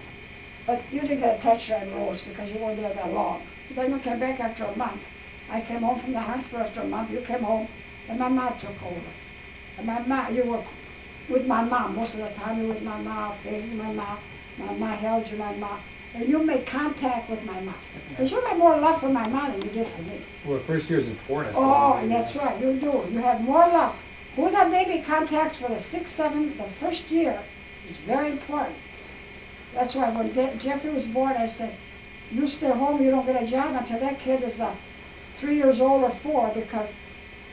but you didn't get attached to that Rose because you weren't there that long. Then you came back after a month. I came home from the hospital after a month. You came home, and my mom took over. And my mom, you were with my mom most of the time. You were with my mom, facing my mom. My ma held you, my ma, and you made contact with my ma. Because you had more love for my ma than you did for me. Well, the first year is important. Oh, that's right, you do. You have more love. Who that baby contacts for the 6, 7, the first year is very important. That's why when Jeffrey was born, I said, you stay home, you don't get a job until that kid is 3 years old or 4, because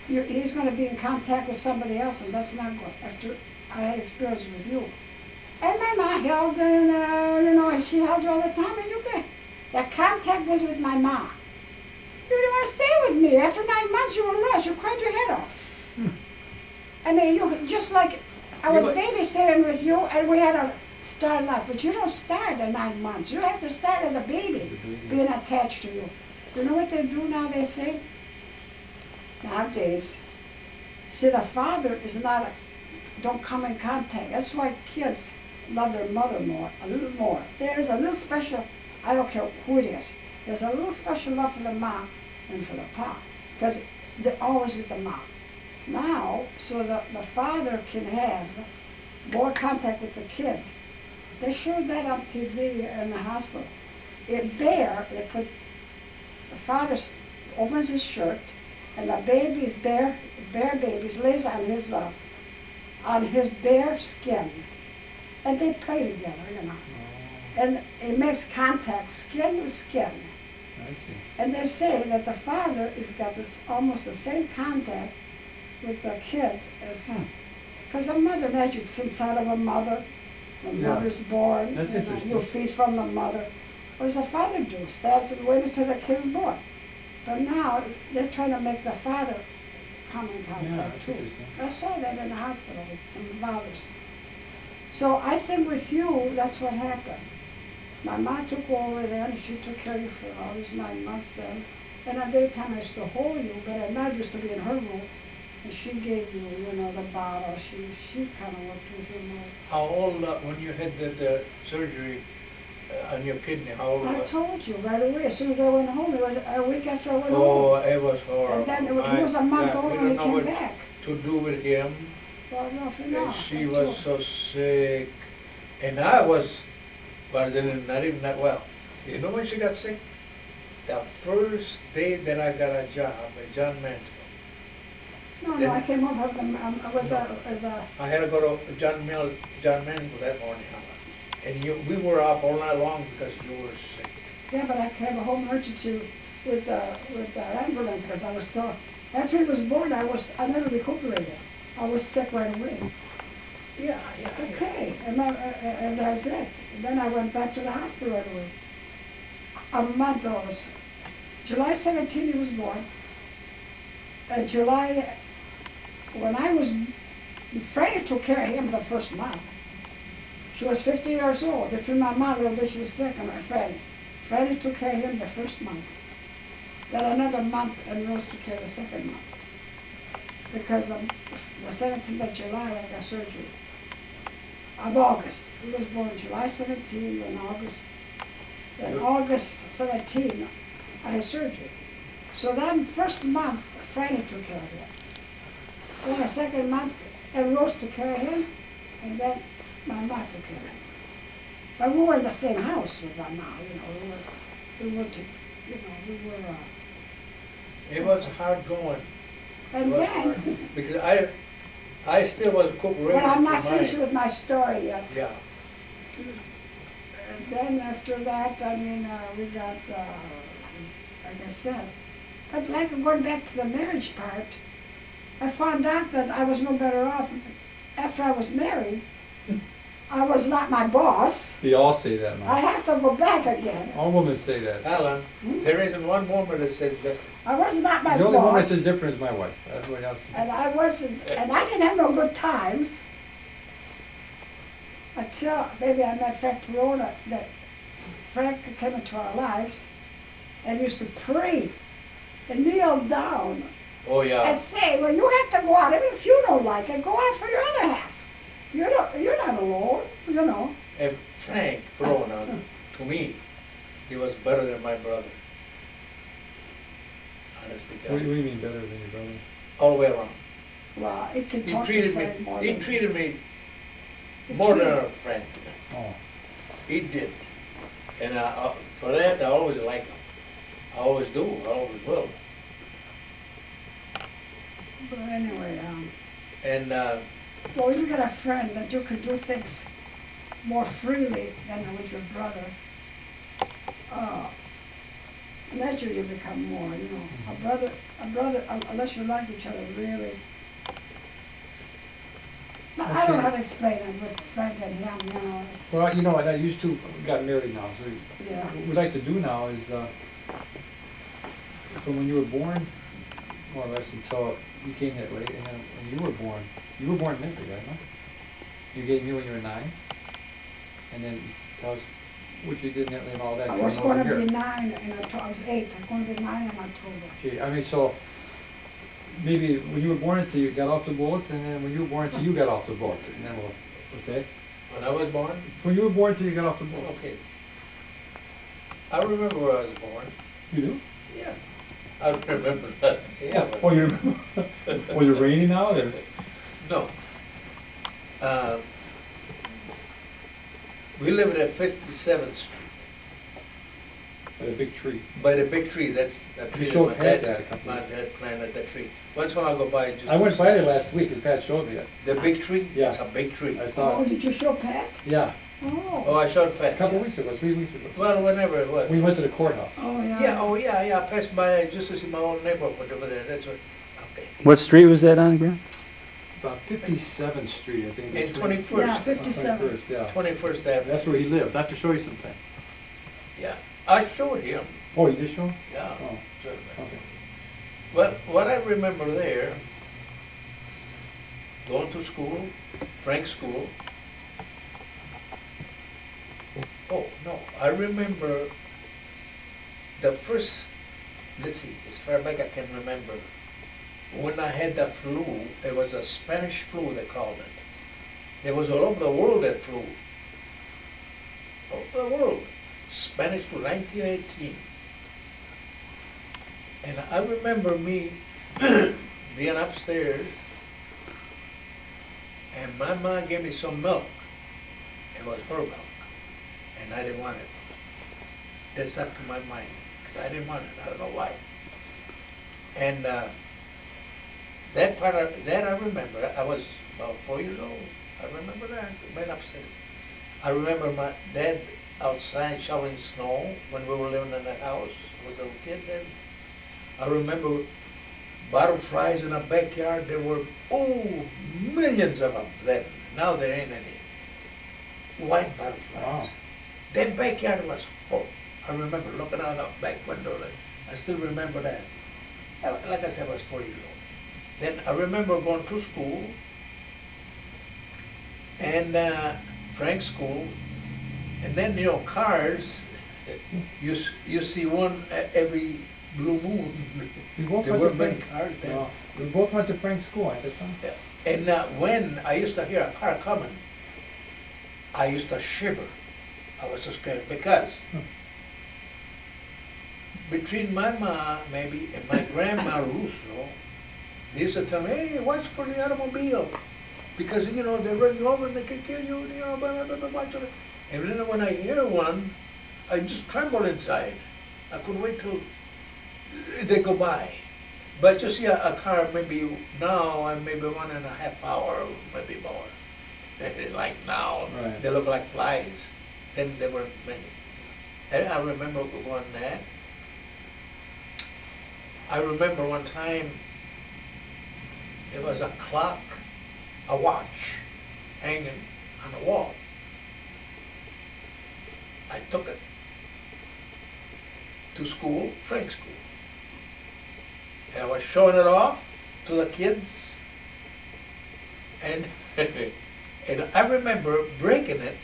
he's going to be in contact with somebody else, and that's not good. After I had experience with you. And my mom held, and she held you all the time, and that contact was with my mom. You didn't want to stay with me. After 9 months, you were lost. You cried your head off. I mean, you just like I was babysitting with you, and we had a start life. But you don't start at 9 months. You have to start as a baby, being attached to you. You know what they do now? They say nowadays, see, the father is not don't come in contact. That's why kids love their mother more, a little more. There is a little special. I don't care who it is. There's a little special love for the mom than for the pa, because they're always with the mom. Now, so the father can have more contact with the kid. They showed that on TV in the hospital. In Bear, they put, the father opens his shirt, and the baby's bear babies lays on his bare skin. And they play together, And it makes contact, skin with skin. I see. And they say that the father has got this almost the same contact with the kid as, because a mother, imagine it's inside of a mother, the mother's born, That's interesting. You feed from the mother. What does the father do? Stands and wait until the kid's born. But now they're trying to make the father come in contact too. I saw that in the hospital with some fathers. So I think with you, that's what happened. My mom took over then, and she took care of you for all these 9 months then. And at daytime I used to hold you, but at night I used to be in her room. And she gave you, the bottle. She kind of worked with you more. How old, when you had the surgery on your kidney, how old? I told you right away, as soon as I went home. It was a week after I went Oh, home. it was horrible. And then he was a month old when he came back. To do with him. Well, no, And she was so sick. And I was not even that well. You know when she got sick? The first day that I got a job at John Manville. No, I came home with the I had to go to John Manville that morning. And we were up all night long because you were sick. yeah, but I came home emergency with the ambulance because I was still, after he was born, I never recuperated. I was sick right away. Yeah. Okay, and that's it. And then I went back to the hospital right away. A month was, July 17 he was born. And when I was, Freddie took care of him the first month. She was 50 years old. Between my mom, a little bit, she was sick, and my Freddie. Freddie took care of him the first month. Then another month, and Rose took care of the second month. Because the 17th of July, I got surgery. Of August. He was born July 17, and August 17, I had surgery. So that first month, Freddie took care of him. Then the second month, and Rose took care of him, and then my mom took care of him. But we were in the same house with my mom, It was hard going. And then, Because I still was recuperating. but I'm not finished with my story yet. Yeah. And then after that, we got, like I said, but like going back to the marriage part, I found out that I was no better off after I was married. I was not my boss. They all say that, I man. have to go back again. All women say that. Alan, there isn't one woman that says that. I was not my The only woman that boss. says different is my wife. Everybody else. And I wasn't, and I didn't have no good times until maybe I met Frank Perona, that Frank came into our lives and used to pray and kneel down Oh, yeah. and say, well, you have to go out, even if you don't like it, go out for your other half. You're not alone, And Frank Perona, to me, he was better than my brother. Honestly, What do you mean better than your brother? all the way around. Well, it can He talk to treated Frank more me than... more than a friend. Oh. He did. And for that, I always like him. I always do, I always will. But anyway, And, well, you got a friend that you could do things more freely than with your brother. Naturally you become more, you know. A brother, unless you like each other really. I don't know how to explain it with Frank and him, you know. Well, you know, I used to, got married now, so Yeah. what we like to do now is, from when you were born, more or less until you came that late, and then when you were born in Memphis, right, no? You gave me when you were 9, and then tell us what you did in Italy and all that. I was coming going over to be here. 9 in October. I was 8. I'm going to be 9 in October. Okay, I mean, so, maybe when you were born until you got off the boat, and then when you were born until you got off the boat, and then we'll, okay? when I was born, When you were born until you got off the boat. okay. I remember where I was born. You do? Yeah. I remember that. Yeah. Oh, you remember? Was it raining now, or? No. We lived at 57th Street, By a big tree. by the big tree, that's a tree that showed my Pat dad, that a couple my of- dad planted that tree. Once in a while I go by just. I went by there last week, and Pat showed me it. The big tree? Yeah. It's a big tree. I saw Oh, it. did you show Pat? Yeah, Oh. Oh, I showed a Pat. couple weeks ago, 3 weeks ago. Well, whenever it was. We went to the courthouse. Oh, yeah. Yeah, oh, yeah, I passed by just to see my old neighborhood over there, that's what, okay. What street was that on, Graham? About 57th Street, I think. In that's where- 21st. Yeah, 57. 21st, yeah. 21st Avenue. That's where he lived. I have to show you sometime. Yeah, I showed him, Oh, you did show him? yeah. Oh, certainly. okay. Well, what I remember there, going to school, Frank's school. Oh, no, I remember the first, let's see, as far back I can remember, when I had the flu, it was a Spanish flu, they called it. It was all over the world, that flu. All over the world. Spanish flu, 1918. And I remember me being upstairs, and my mom gave me some milk. It was her milk, and I didn't want it. That stuck to my mind, because I didn't want it, I don't know why. And that part, that I remember, I was about 4 years old. I remember that, being upstairs. I remember my dad outside shoveling snow when we were living in that house. I was a little kid then. I remember butterflies in the backyard. There were, millions of them then. Now there ain't any. White butterflies. Wow. That backyard was full. I remember looking out the back window. I still remember that. Like I said, I was 4 years old. Then I remember going to school, and Frank's school, and then, cars, you see one every blue moon. We both There went were to many Frank. cars then. We both went to Frank's school at the time. And when I used to hear a car coming, I used to shiver. I was so scared because between my ma, maybe, and my grandma Russo, they used to tell me, hey, watch for the automobile. Because, they run you over and they can kill you, blah, blah, blah, blah, watch it. And then when I hear one, I just tremble inside. I couldn't wait till they go by. But you see a car maybe now, and maybe 1.5 hours, maybe more. Like now, Right. they look like flies. Then there weren't many. And I remember going that. I remember one time, there was a clock, a watch, hanging on the wall. I took it to school, Frank's school. And I was showing it off to the kids. And, and I remember breaking it,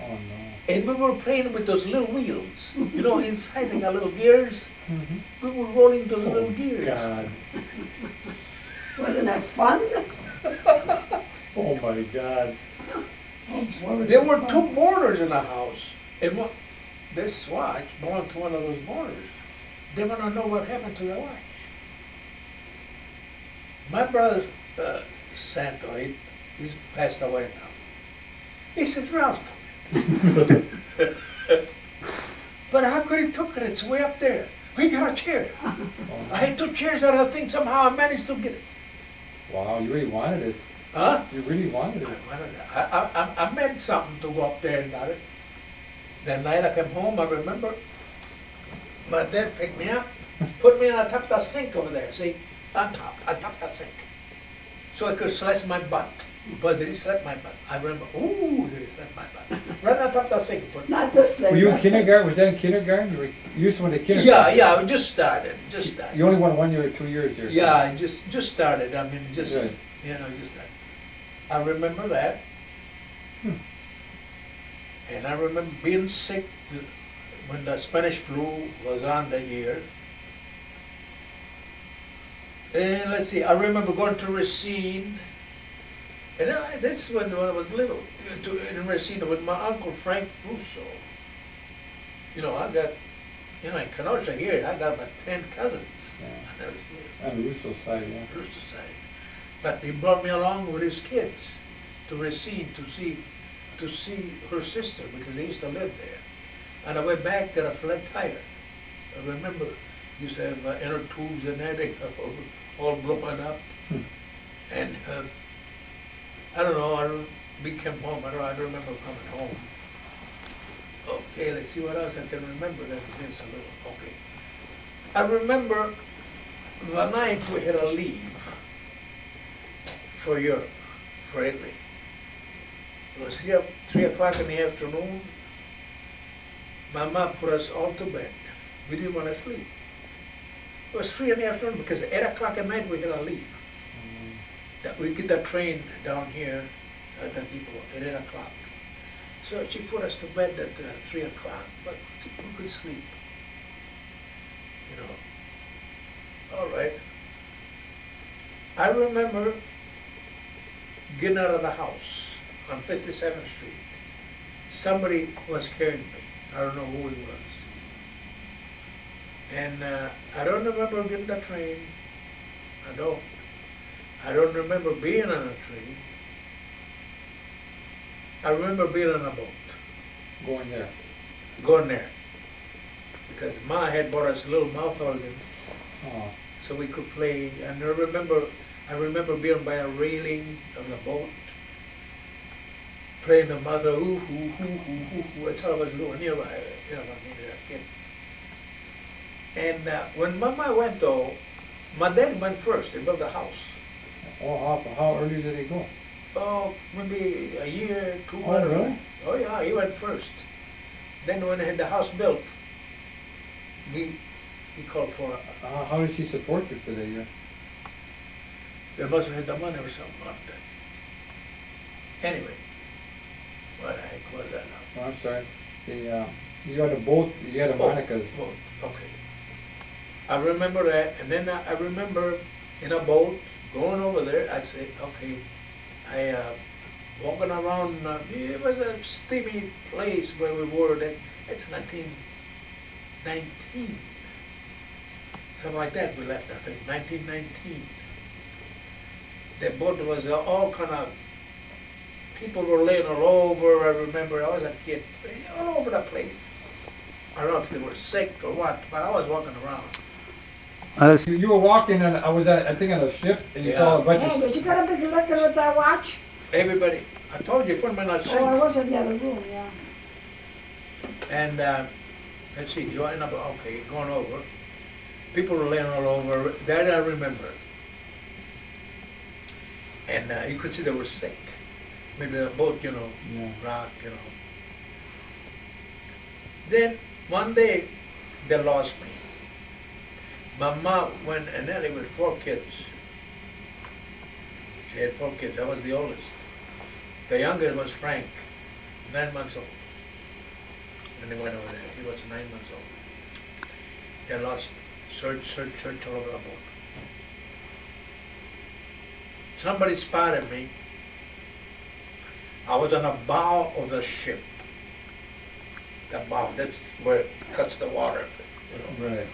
Oh, no. and we were playing with those little wheels. Inside they got little gears. Mm-hmm. We were rolling those little gears. God. Wasn't that fun? Oh, my God. Oh, boy, was There it were fun. 2 boarders in the house, and this watch belonged to one of those boarders. They want to know what happened to the watch. My brother, Santo, he's passed away now. He said, Ralph told me But how could he took it? It's way up there. We got a chair. I had two chairs out of the thing. Somehow I managed to get it. Wow, you really wanted it. Huh? You really wanted it. I meant something to go up there and got it. That night I came home, I remember my dad picked me up, put me on top of the sink over there, see? On top of the sink. So I could slice my butt. But did he slap my butt? I remember, ooh, did he slap my butt? Right on top of the sink. Not the same. Were you in the same. kindergarten? Was that in kindergarten? You used to went to kindergarten? Yeah, I just started. You only went 1 year or 2 years here. Yeah, I just started. I mean, just Good. just started. I remember that. And I remember being sick when the Spanish flu was on that year. And let's see, I remember going to Racine. And this when I was little, in Racine with my uncle Frank Russo. You know, I got, in Kenosha here, I got about 10 cousins. Yeah. I never seen it. On the Russo side, yeah. Russo side. But he brought me along with his kids to Racine to see her sister because they used to live there. And I went back to the flat tire. I remember used to have inner tubes and everything all blown up. And I don't know, we came home, I don't remember coming home. Okay, let's see what else I can remember that is a little, okay. I remember the night we had to leave for Europe, for Italy. It was 3 o'clock in the afternoon. My mom put us all to bed. We didn't want to sleep. It was 3 in the afternoon because at 8 o'clock at night we had to leave. That we get the train down here at the depot at 8 o'clock. So she put us to bed at 3 o'clock, but we could sleep. You know. All right. I remember getting out of the house on 57th Street. Somebody was carrying me. I don't know who it was. And I don't remember getting the train. I don't. I don't remember being on a train. I remember being on a boat. Going there. Going there. Because Ma had bought us a little mouth organ Oh. so we could play. And I remember being by a railing of the boat, playing the mother, ooh, ooh, ooh, ooh, ooh. That's all I was doing. You know, I mean, a kid. And when Mama went though, my dad went first. They built the house. Oh, how early did he go? Oh, maybe a year, 2 Oh, really? Oh yeah, he went first. Then when they had the house built, he called for How did she support you for the year? they must have had the money or something like that. Anyway, what the heck was that now? Oh, I'm sorry. You had a boat, you had a Monica's. Boat, okay. I remember that, and then I remember in a boat going over there. I'd say, okay, I walking around. It was a steamy place where we were. It's 1919, something like that. We left, I think, 1919. The boat was all kind of. People were laying all over. I remember I was a kid, all over the place. I don't know if they were sick or what, but I was walking around. You were walking, and I think on a ship, and you saw a bunch Hey, of. did you get a big liquor with that watch? Everybody, I told you, put them in that sink. Oh, I was in the other room, yeah. And let's see, you end up, okay, going over. People were laying all over. That I remember. And you could see they were sick. Maybe the boat, Yeah. rocked, Then one day they lost me. My mom went and Nellie with 4 kids. She had 4 kids. I was the oldest. The youngest was Frank, 9 months old. When they went over there, he was 9 months old. They lost me. Search all over the boat. Somebody spotted me. I was on the bow of the ship. The bow, that's where it cuts the water, Right.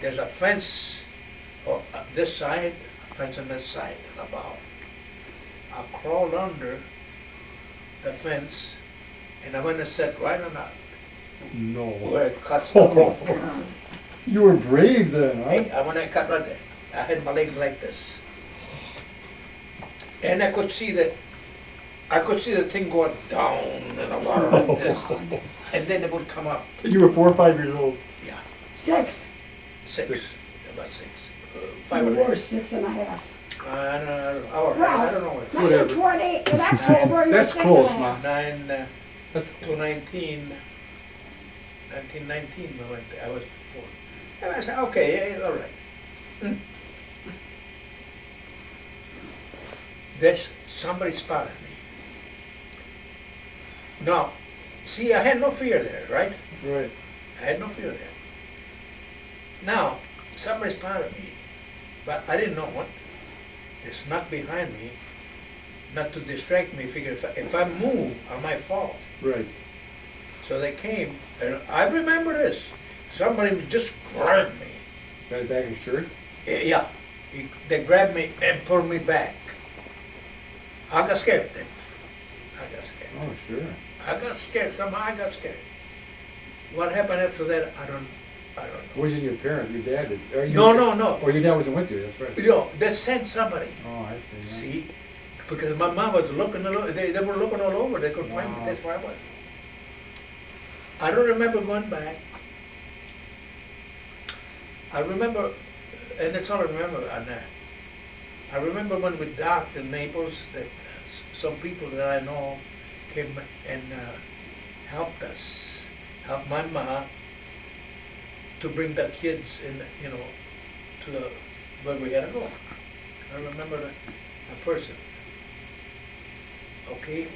There's a fence on this side, a fence on this side, on the bow. I crawled under the fence And I went and sat right on that, No. where it cuts the bone. You were brave then, Hey, huh? I went and cut right there. I had my legs like this. And I could see the thing going down in the water like this. And then it would come up. You were 4 or 5 years old. Yeah, 6. six, Six. about 6. You 5 or were 6. 6.5. I don't know, I don't know. Whatever. 1920, in October, you were That's 6.5. close, Ma. 9 That's to 19, 1919, I was 4. And I said, okay, yeah, all right. This, somebody spotted me. Now, see, I had no fear there, right? right. I had no fear there. Now, somebody spotted me, but I didn't know what. They snuck behind me, not to distract me, figure if I move, I might fall. Right. So they came, and I remember this. Somebody just grabbed me. Got it back in shirt? Yeah, they grabbed me and pulled me back. I got scared then. I got scared. Oh, sure. I got scared. Somehow I got scared. What happened after that, I don't know. Wasn't your parent, your dad did? Or you- No. Oh, your dad wasn't with you, that's right. You know, they sent somebody. Oh, I see. See, because my mom was looking all over. They were looking all over. They couldn't find me. Wow. That's where I was. I don't remember going back. I remember, and that's all I remember on that. I remember when we docked in Naples, that some people that I know came and helped us, helped my ma to bring the kids in, to the where we had to go. I remember a person. Okay.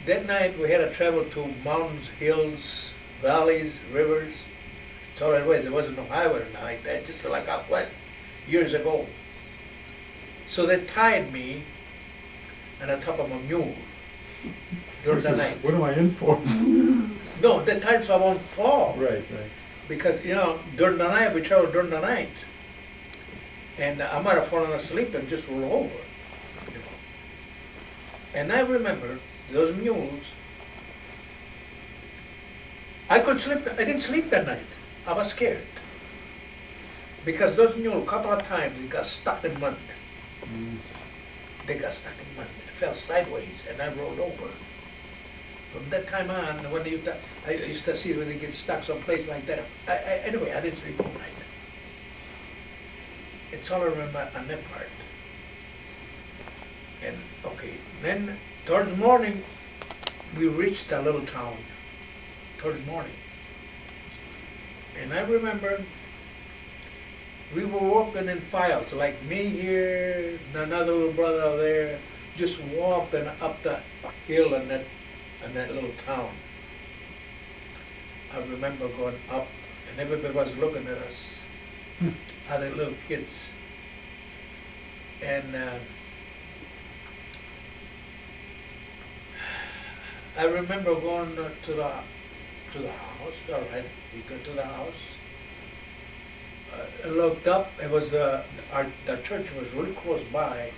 That night we had to travel to mountains, hills, valleys, rivers. That's all it was. There wasn't no highway or nothing like that, just like out west years ago. So they tied me on the top of a mule during the night. What am I in for? No, they tied so I won't fall. Right. Because, during the night, we traveled during the night. And I might have fallen asleep and just roll over. And I remember those mules, I didn't sleep that night. I was scared. Because those mules, a couple of times, they got stuck in mud. They got stuck in mud. It fell sideways and I rolled over. From that time on, when I used to see when they get stuck someplace like that. Anyway, I didn't sleep all night. It's all I remember on that part. And okay, then towards morning, we reached a little town. Towards morning. And I remember we were walking in files, like me here, and another little brother out there, just walking up the hill in that little town. I remember going up, and everybody was looking at us, other little kids. And I remember going to the house. All right, we go to the house. I looked up. It was the church was really close by.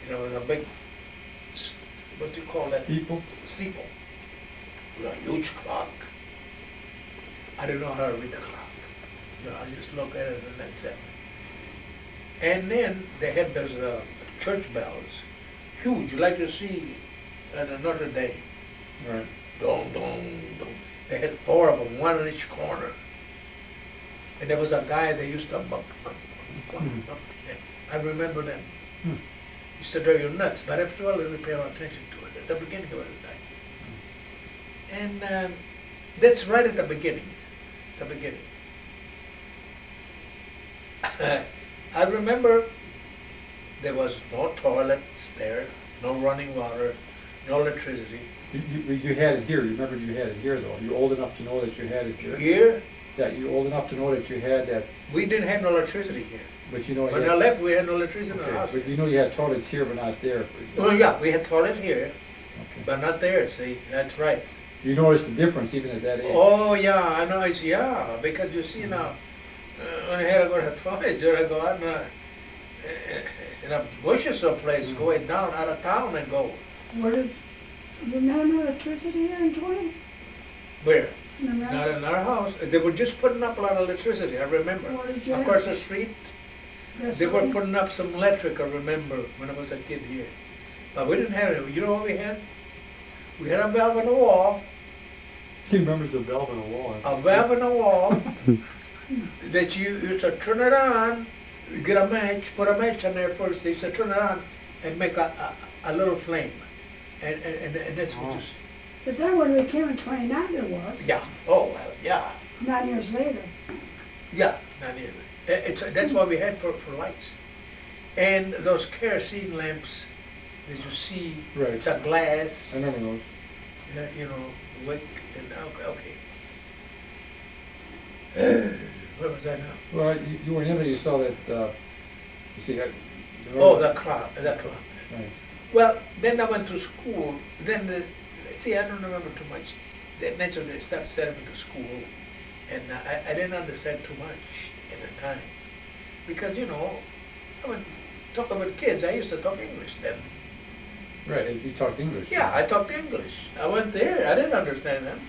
There was a big, what do you call that? Steeple. With a huge clock. I didn't know how to read the clock. I just look at it and that's it. And then they had those church bells, huge, like you see on a Notre Dame. Right. Dong, dong, dong. They had 4 of them, one in each corner. And there was a guy that used to bump. I remember them. Used to drive you nuts, but after a while, I didn't pay no attention to it. At the beginning of it, and that's right at the beginning. I remember there was no toilets there, no running water, no electricity. You had it here. You remember you had it here, though. You're old enough to know that you had it here. Here, Yeah, you're old enough to know that you had that, we didn't have no electricity here. but you know. When I left, we had no electricity in the Okay, house. but you know you had toilets here, but not there. Well, yeah, we had toilet here, Okay. but not there, see, that's right. You noticed the difference even at that age. Oh, yeah, I know, because you see now, when I had to go to the toilet, you had to go out in a bush or someplace, going down out of town and go. Where did You didn't have no electricity here in Twain? Where? Remember? Not in our house. They were just putting up a lot of electricity, I remember. What did you Across have? the street, Yes, they were sir. putting up some electric, I remember, when I was a kid here. But we didn't have it. You know what we had? We had a valve in the wall, He remembers the valve in the wall. a valve in the wall that you used to turn it on, you get a match, put a match on there first, they used to turn it on and make a little flame. And that's what just, But then when we came in 29, there was. yeah, oh, well, yeah, 9 years later. yeah, not even. That's what we had for lights. And those kerosene lamps that you see, Right. it's a glass. I remember those. You know, wick and, okay. What was that now? Well, you were in Italy, you saw that, you see, Oh, the clock, the clock. Right. Well, then I went to school, then see, I don't remember too much. Then naturally they started sending me to school, and I didn't understand too much at the time. Because, you know, I mean, talking with kids, I used to talk English then. Right, you talked English. Yeah, I talked English. I went there, I didn't understand them.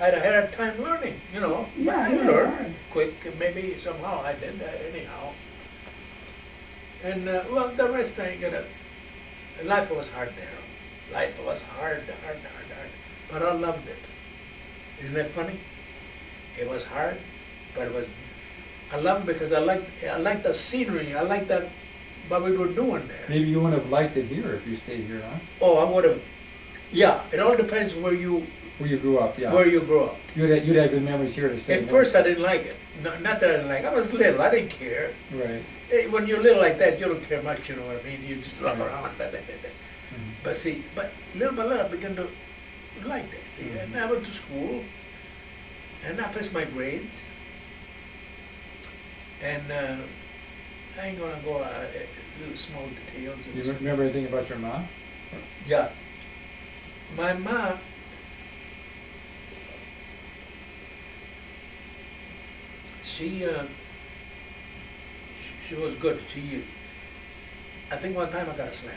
I had a hard time learning, you know. Yeah, I yeah, learned right. quick, maybe somehow I did anyhow. And, well, the rest I gotta, life was hard there. Life was hard. But I loved it. Isn't that funny? It was hard, but it was, I loved it because I liked the scenery, I liked that, what we were doing there. Maybe you wouldn't have liked it here if you stayed here, huh? Oh, I would have, yeah, it all depends where you Where you grew up, yeah. grew up. You'd have good memories here to stay. At first I didn't like it. Not that I didn't like it, I was little, I didn't care. Right. Hey, when you're little like that, you don't care much, you know what I mean? You just run Right. around. Mhm. But see, little by little I began to like that, see. And I went to school, and I passed my grades. And I ain't gonna go little small details. You remember anything about your mom? Yeah. My mom, she was good. I think one time I got a slap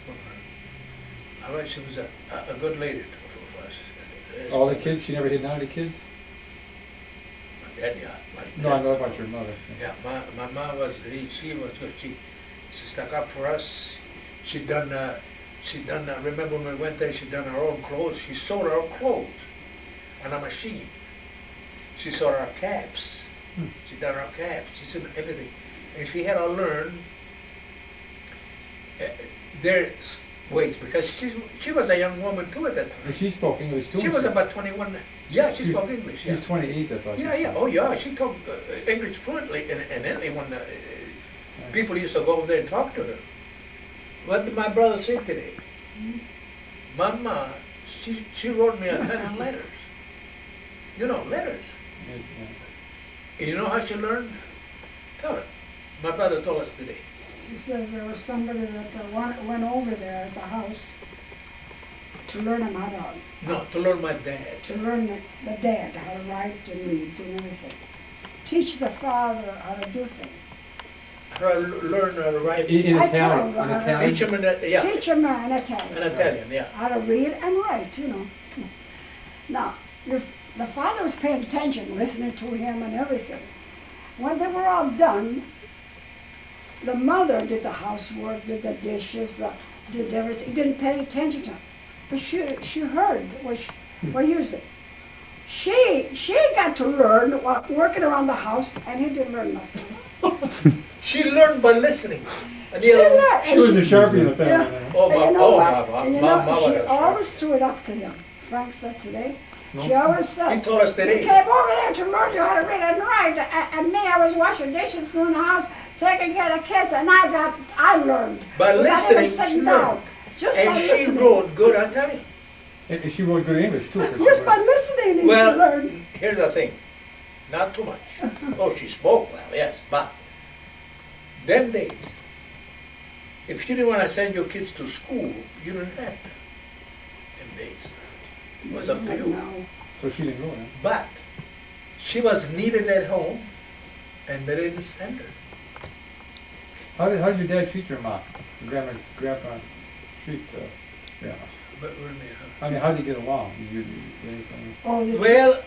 from her. I mean, she was a good lady for us. All the kids? She never hit none of the kids? My dad, yeah. No, I know about your mother. Yeah, my mom was, she was good. She stuck up for us. She done, remember when we went there, she done her own clothes. She sewed our clothes on a machine. She sewed our caps. She done our caps. She said everything. And she had to learn their ways because she was a young woman too at that And time. she spoke English too? She was about 21. Yeah, she spoke English. She's Yeah. 28, I thought. Yeah, yeah, oh yeah, she talked English fluently, and Italy when people used to go over there and talk to her. What did my brother say today? Mama, she wrote me a ton of letters. You know, letters. And you know how she learned? Tell her. My brother told us today. She says there was somebody that went over there at the house to learn him how to, No, to learn my dad. to learn the dad how to write and read and everything. Teach the father how to do things. Her learn how to write. In I Italian. told her In how to Italian. Teach him in that, yeah, Teach him in Italian. in Italian, yeah. How to read and write, you know. Now, the father was paying attention, listening to him and everything. When they were all done, the mother did the housework, did the dishes, did everything. Didn't pay attention to him. But she heard what he was saying. She got to learn working around the house, and he didn't learn nothing. She learned by listening. And She learned, She and was the Sharpie in the family. Yeah. then. Oh, And you my, know oh, what? my, And you my know, mama she was always threw it up to him. Frank said today. She No? always said. He told us today. He came over there to learn you how to read and write. And me, I was washing dishes, doing the house, taking care of the kids, and I learned. By Without even listening, sitting she down. learned. Just by And she listening. wrote good, I tell you. And she wrote good English too. 'cause she Just by wrote- listening, she Well, learned. here's the thing. Not too much. Oh, she spoke well, yes, but them days, if you didn't want to send your kids to school, you didn't have to. Them days. It was up to you. No. So she didn't go then. But she was needed at home, and they didn't send her. How did your dad treat your mom? Grandpa treat Yeah. But what do you mean, huh? I mean, how did you get along? You anything? Oh, you Well,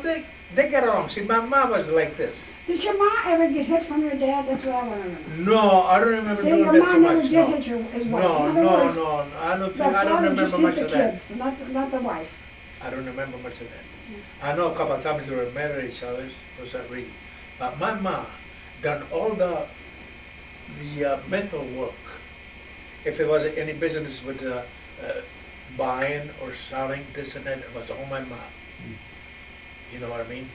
they get along. See, my mom was like this. Did your ma ever get hit from your dad? That's what I want to know. No, I don't remember See, doing your that ma too never much. did No, hit his wife. no, In other no, words, no. I don't the think. I don't father just remember much hit of the that. kids, not the wife. I don't remember much of that. I know a couple of times they were mad at each other for some reason. But my mom done all the mental work. If it was any business with buying or selling this and that, it was all my mom. You know what I mean?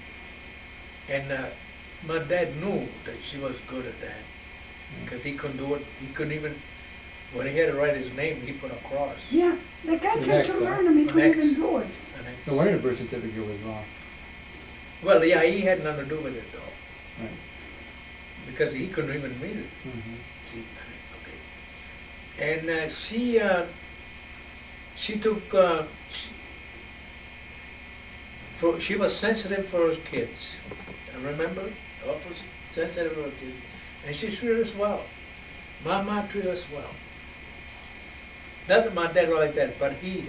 And my dad knew that she was good at that because he couldn't do it. He couldn't even, when he had to write his name, he put a cross. Yeah, the guy The tried next, to huh? learn him, he The couldn't next. even do it. And No wonder the birth certificate was wrong. well, yeah, he had nothing to do with it though, Right. because he couldn't even read it. Mm-hmm. See, okay. And she took, she was sensitive for her kids. I remember, awful sensitive for her kids. And she treated us well. My mom treated us well. Not that my dad was like that, but he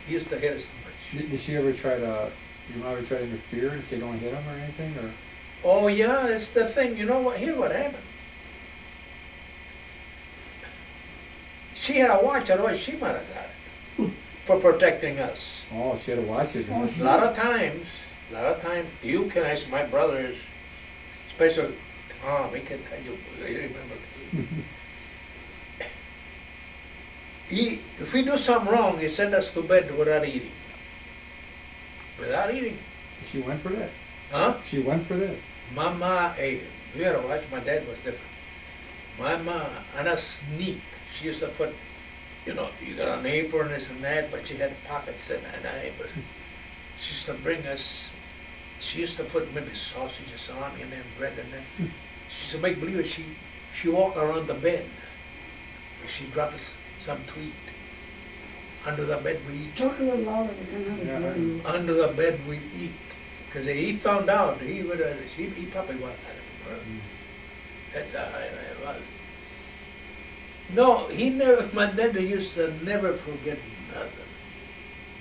used to hit us too much. Did she ever try to, your mom ever try to interfere and say don't hit him or anything, or? Oh yeah, it's the thing. You know what? Here's what happened. She had a watch, otherwise she might have got it for protecting us. Oh, she had to watch it. Oh, huh? she- A lot of times, you can ask my brothers, especially Tom, he can tell you, I remember. If we do something wrong, he send us to bed without eating. Without eating. She went for that. Huh? She went for that. Mama, hey, you gotta watch, my dad was different. My mom, on a sneak, she used to put, you know, you got an apron, this and that, but she had pockets in that apron. She used to bring us, she used to put maybe sausage or salami and then bread and then, she used to make believe that she walked around the bed. She dropped us some to eat. Under the bed we eat. Talk a little louder, we can hardly Yeah. hear you. Under the bed we eat. Because he found out, he probably was that. Well. No, he never, my dad used to never forget nothing.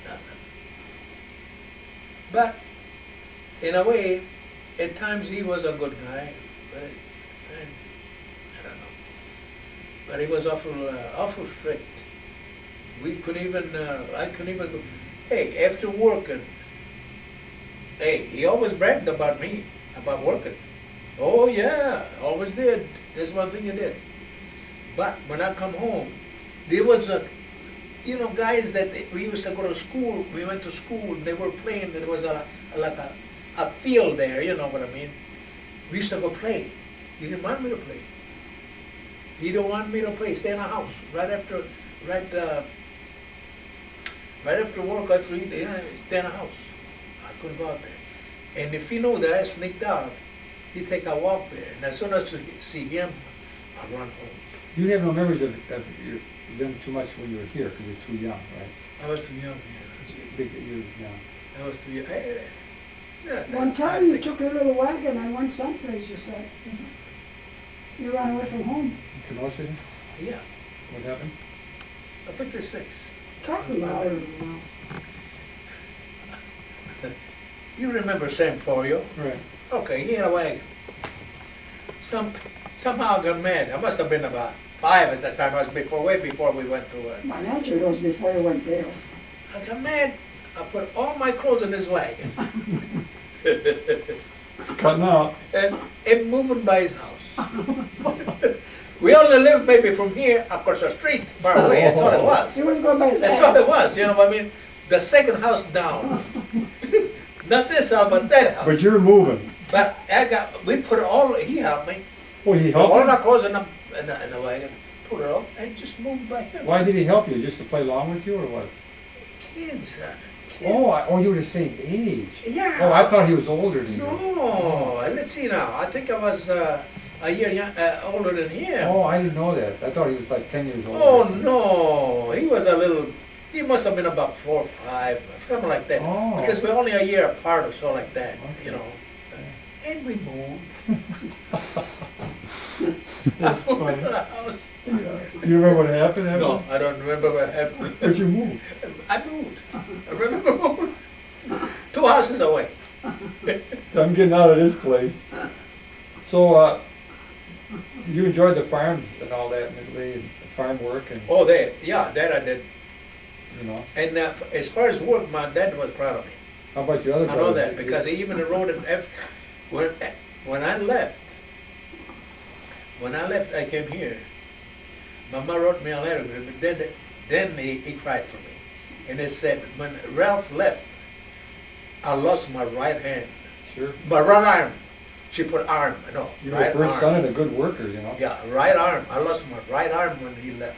Nothing. But, in a way, at times he was a good guy, but at times, I don't know. But he was awful strict. We couldn't even, I couldn't even go, hey, after working, hey, he always bragged about me, about working. Oh yeah, always did. That's one thing he did. But when I come home, there was guys that we used to go to school. We went to school. They were playing. There was like a field there. You know what I mean? We used to go play. He didn't want me to play. He don't want me to play. Stay in the house. Right after work, after eat, stay in the house. I couldn't go out there. And if he knew that I sneaked out, he'd take a walk there. And as soon as I see him, I'd run home. You have no memories of them too much when you were here because you're too young, right? I was too young. Yeah. You're young. I was too young. One time you took your little wagon and went someplace, you said. You ran away from home. In Kenosha? Yeah, What happened? a 56. Talk louder. You remember San Polio? Right. Okay, he had a wagon. Somehow I got mad. I must have been about 5 at that time. I was way before we went to. My naturally it was before you went there. I got mad. I put all my clothes in this wagon It's cutting out. and moving by his house. We only lived maybe from here across the street, far away. That's all it was. You wouldn't go by his That's all it was. You know what I mean? The second house down. Not this house, but that house. But you're moving. But we put it all. He helped me. Oh, he Put all helped my you? clothes in the wagon. Put it all and just moved by him. Why did he help you? Just to play along with you or what? Kids. Oh, you were the same age. Yeah. Oh, I thought he was older than you. No, let's see now. I think I was a year older than him. Oh, I didn't know that. I thought he was like 10 years old. Oh no, he was a little. He must have been about 4 or 5, something like that. Oh. Because we're only a year apart or so like that, Okay. you know. And we moved. That's I moved funny. to the house. You remember what happened after? No, I don't remember what happened. Where'd you move? I moved. I remember moving 2 houses away. So I'm getting out of this place. So, you enjoyed the farms and all that, and farm work and, Oh, that I did. you know. And as far as work, my dad was proud of me. How about your other I brothers? know that because he even wrote it. When I left, I came here. Mama wrote me a letter, but then he cried for me, and he said, when Ralph left, I lost my right hand, Sure. my right arm. She put arm, no, You were right the first arm. son and a good worker, you know. Yeah, right arm. I lost my right arm when he left.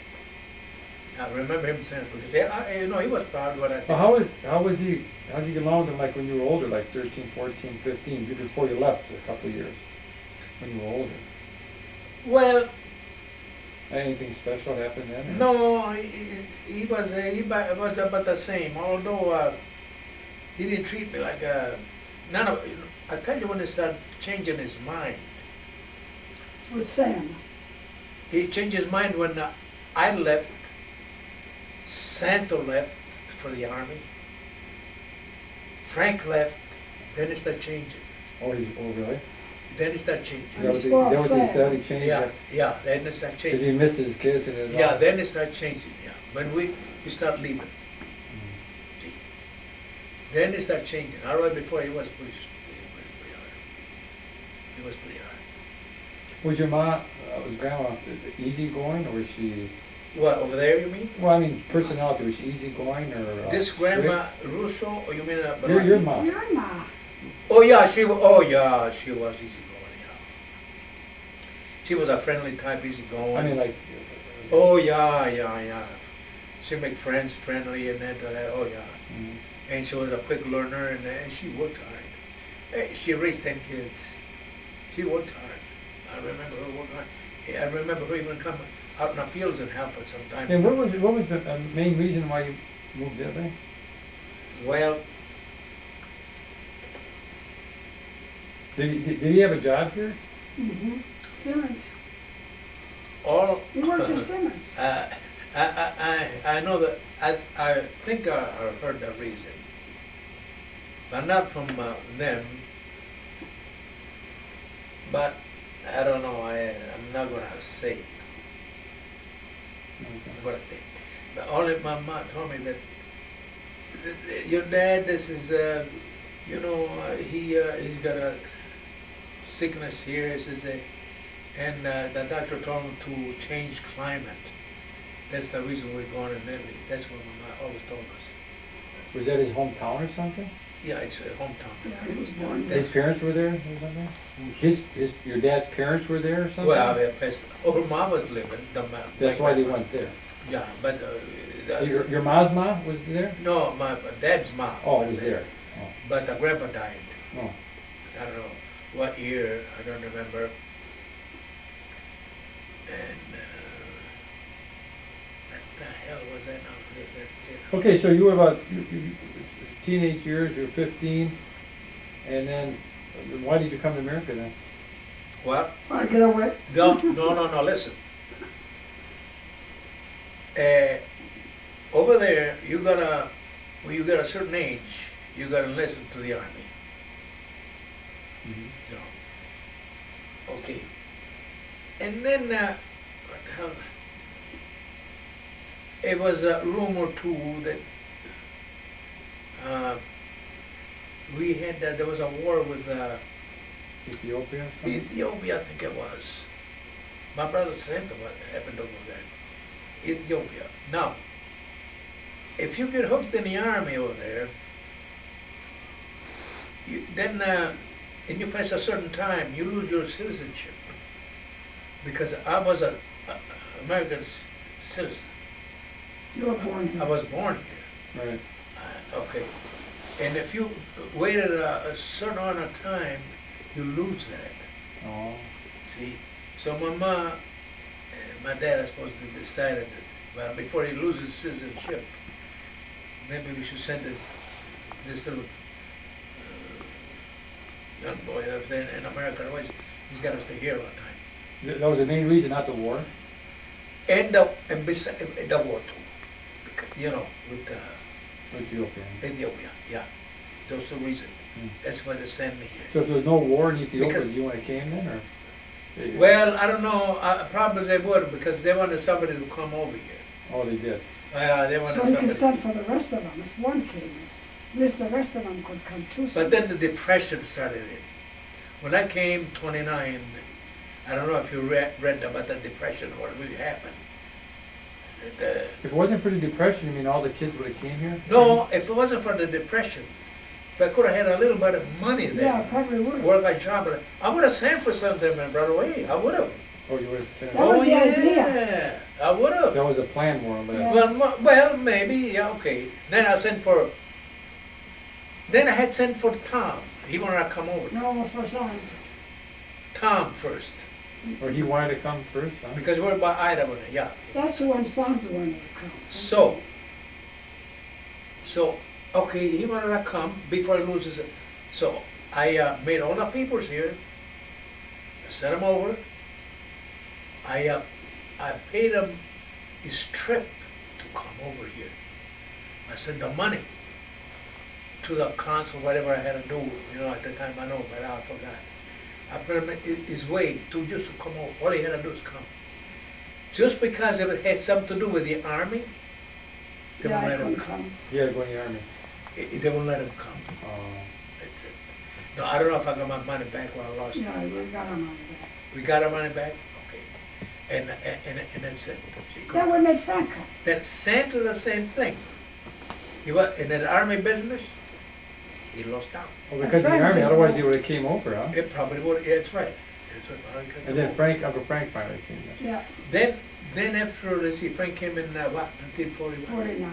I remember him saying because he was proud of what I did. Well, how did you get along with him, like when you were older, like 13, 14, 15, before you left a couple of years, when you were older? Well, Anything special happened then? or- no, he was about the same. Although he didn't treat me like none of. I tell you when he started changing his mind. With Sam. He changed his mind when I left. Santo left for the army. Frank left. Then it started changing. Oh, really? Then it started changing. Is that what Well, he sad. said? He changed Yeah, it? yeah. Then it started Because he changing. misses his kids and his Yeah, wife. then it started changing. Yeah, when we start leaving. Mm. See. Then it started changing. All right, before he was pretty hard. He was pretty hard. Was your mom, was grandma easygoing, or was she, What, over there you mean? well, I mean, personality, was she easygoing or This grandma Russo, or you mean Your mom. Your ma. Oh yeah, she was easygoing, yeah. She was a friendly type, easygoing. I mean, like, Oh yeah. She make friends friendly and that, oh yeah. mm, And she was a quick learner and she worked hard. She raised 10 kids. She worked hard. I remember her working hard. Yeah, I remember her even come out in the fields and help us sometimes. and what was the main reason why you moved that way? Well, Did he have a job here? Mm-hmm. Simmons. all. He worked at Simmons. I know that, I think I heard the reason. But not from them. But I don't know, I'm not gonna say. I'm gonna say. But only my mom told me that your dad, this is, he's got a sickness here, he says, and the doctor told him to change climate. That's the reason we're going in Italy. That's what my mom always told us. Was that his hometown or something? Yeah, it's a hometown. Yeah, he was born there. His parents were there or something? Your dad's parents were there or something? Well, her mom was living. That's why they went there. Yeah, but Your mom's mom was there? no, my dad's mom. Oh, it was there. Oh. But the grandpa died. Oh. I don't know what year. I don't remember. And what the hell was that? No, that's it. Okay, so you were about teenage years, you were 15, and then why did you come to America then? What? Want to get away? No. Listen. Over there, when you get a certain age, you gotta listen to the army. Mm-hmm. You know. Okay. And then, what the hell? It was a rumor too that there was a war with Ethiopia or something? Ethiopia, I think it was. My brother said what happened over there. Ethiopia. Now, if you get hooked in the army over there, then and you pass a certain time, you lose your citizenship. Because I was an American citizen. You were born here. I was born here. Right. Okay. And if you waited a certain amount of time, you lose that. Oh. See? So my dad, I suppose, decided that, well, before he loses citizenship, maybe we should send this little young boy up there in America. Otherwise, he's got to stay here all the time. That was the main reason, not the war? and beside the war too, you know, with Ethiopia. Ethiopia, yeah. Those two reasons. Mm. That's why they sent me here. So if there was no war in Ethiopia, Because- do you want to came then, or? Well, I don't know, probably they would, because they wanted somebody to come over here. Oh, they did. They wanted So you can somebody. send for the rest of them, if one came in. At least the rest of them could come too. But then the depression started in. When I came 29, I don't know if you read about the depression, what really happened. If it wasn't for the depression, you mean all the kids would have came here? No, if it wasn't for the depression, if I could have had a little bit of money Yeah, there, probably would. work a job, I would have sent for something and brought away. I would have. Oh, you would have finished. That was the yeah, idea. I would have. That was a plan more or less. Yeah. Well, maybe, yeah, okay. Then I sent for, then I had sent for Tom. He wanted to come over. No, for some. Tom first, Or he wanted to come first, huh? because we're by Idaho, yeah. That's when Santa wanted to come. So, okay, he wanted to come before he loses it. So I made all the papers here, sent him over. I paid him his trip to come over here. I sent the money to the council, whatever I had to do, you know, at the time I know, but I forgot. I put him his way to just to come over. All he had to do is come. Just because it had something to do with the army, they Yeah, won't I let him couldn't come. come. He had to go in the army. They won't let him come. Oh. That's it. No, I don't know if I got my money back when I lost it. Yeah, we got him on that. We got our money back? Okay. And that's it. Then we made Frank come. That Santa, the same thing. He was in the army business, he lost out. Well, because of the Frank army, didn't otherwise go. he would have came over, huh? It probably would, yeah, that's right. That's right. And then Uncle Frank finally came in. Yeah, Then after, let's see, Frank came in, what, 1941? 49.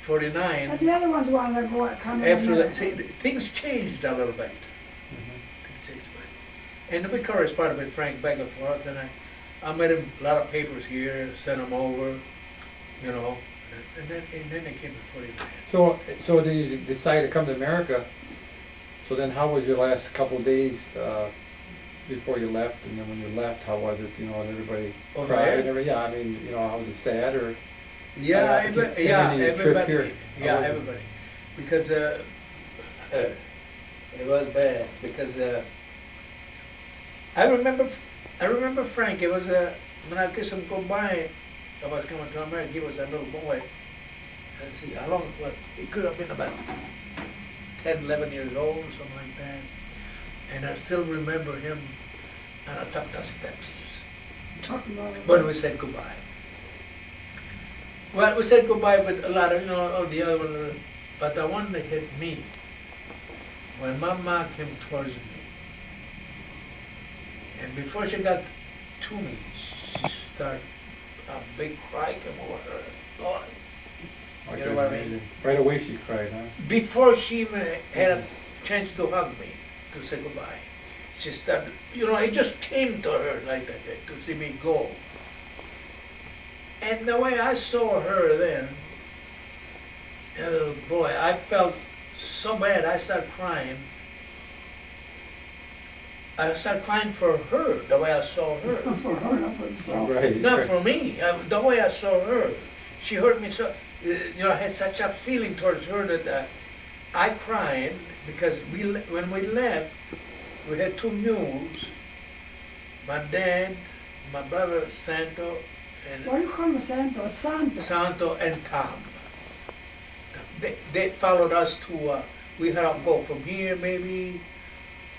49. But the other ones wanted to go come in. After that, see, things changed a little bit. Mhm. Things changed a bit. And we corresponded with Frank back and forth, and I made him a lot of papers here, sent him over, you know, and then they came to 49. So then you decided to come to America. So then how was your last couple of days before you left? And then when you left, how was it? You know, and everybody Over cried there? and everything. Yeah, I mean, you know, how was it sad or? Yeah, and then your trip everybody. here. Yeah, How was it? everybody. Because it was bad. Because I remember Frank. It was when I kissed him goodbye. I was coming to America. He was a little boy. Let's see how long. What he could have been about 10, 11 years old, something like that. And I still remember him on the top of the steps. Talking about it. But we said goodbye. Well, we said goodbye with a lot of, you know, all the other ones, but the one that hit me, when Mama came towards me, and before she got to me, she started a big cry came over her. Lord. I You can know what I imagine. mean? Right away she cried, huh? Before she even had a chance to hug me, to say goodbye, she started, you know, it just came to her like that, to see me go. And the way I saw her then, oh boy, I felt so bad, I started crying. I started crying for her, the way I saw her. For her, not for himself. Right. Not for me, the way I saw her. She hurt me so, you know, I had such a feeling towards her that I cried because when we left, we had two mules, my dad, my brother Santo, Why and you call him Santo? Santa. Santo and Tom. They followed us to, we had to go from here maybe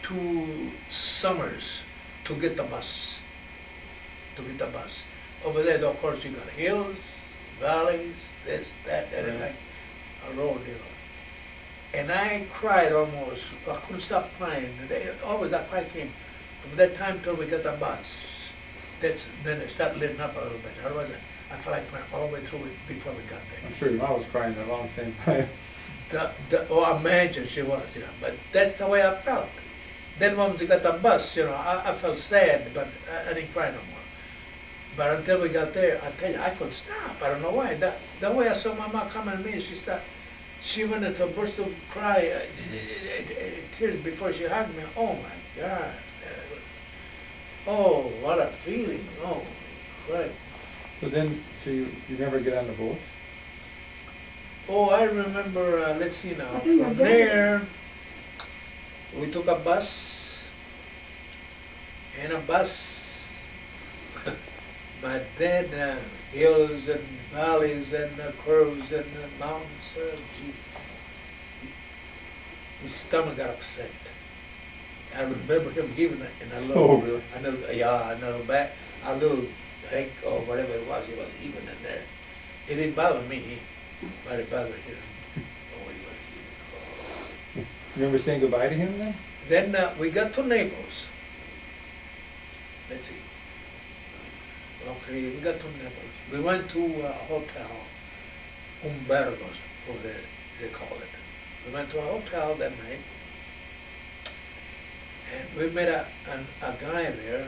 to Summers to get the bus. Over there, of course, you got hills, valleys, this, that, and like a road, you know. And I cried almost. I couldn't stop crying. Always that cry came. From that time till we got the bus. Then it started letting up a little bit. Otherwise, I felt like crying all the way through it before we got there. I'm sure your mom was crying along the same time. Oh, imagine she was, you know. But that's the way I felt. Then once we got the bus, you know, I felt sad, but I didn't cry no more. But until we got there, I tell you, I couldn't stop. I don't know why. The way I saw my mom coming at me, she went into a burst of cry, tears before she hugged me. Oh my God. Oh, what a feeling. Oh, right. So then, you never get on the boat? Oh, I remember, let's see now, I think from my dad- there, we took a bus, and a bus, my dad, hills and valleys and curves and mountains, gee, his stomach got upset. I remember him giving it in a little, Oh, really? a little egg or whatever it was, he was even in there. It didn't bother me, but it bothered him. Oh, he was giving. Remember saying goodbye to him then? Then we got to Naples. Let's see. Okay, we got to Naples. We went to a hotel, Umbertos, over there, they call it. We went to a hotel that night, and we met a guy there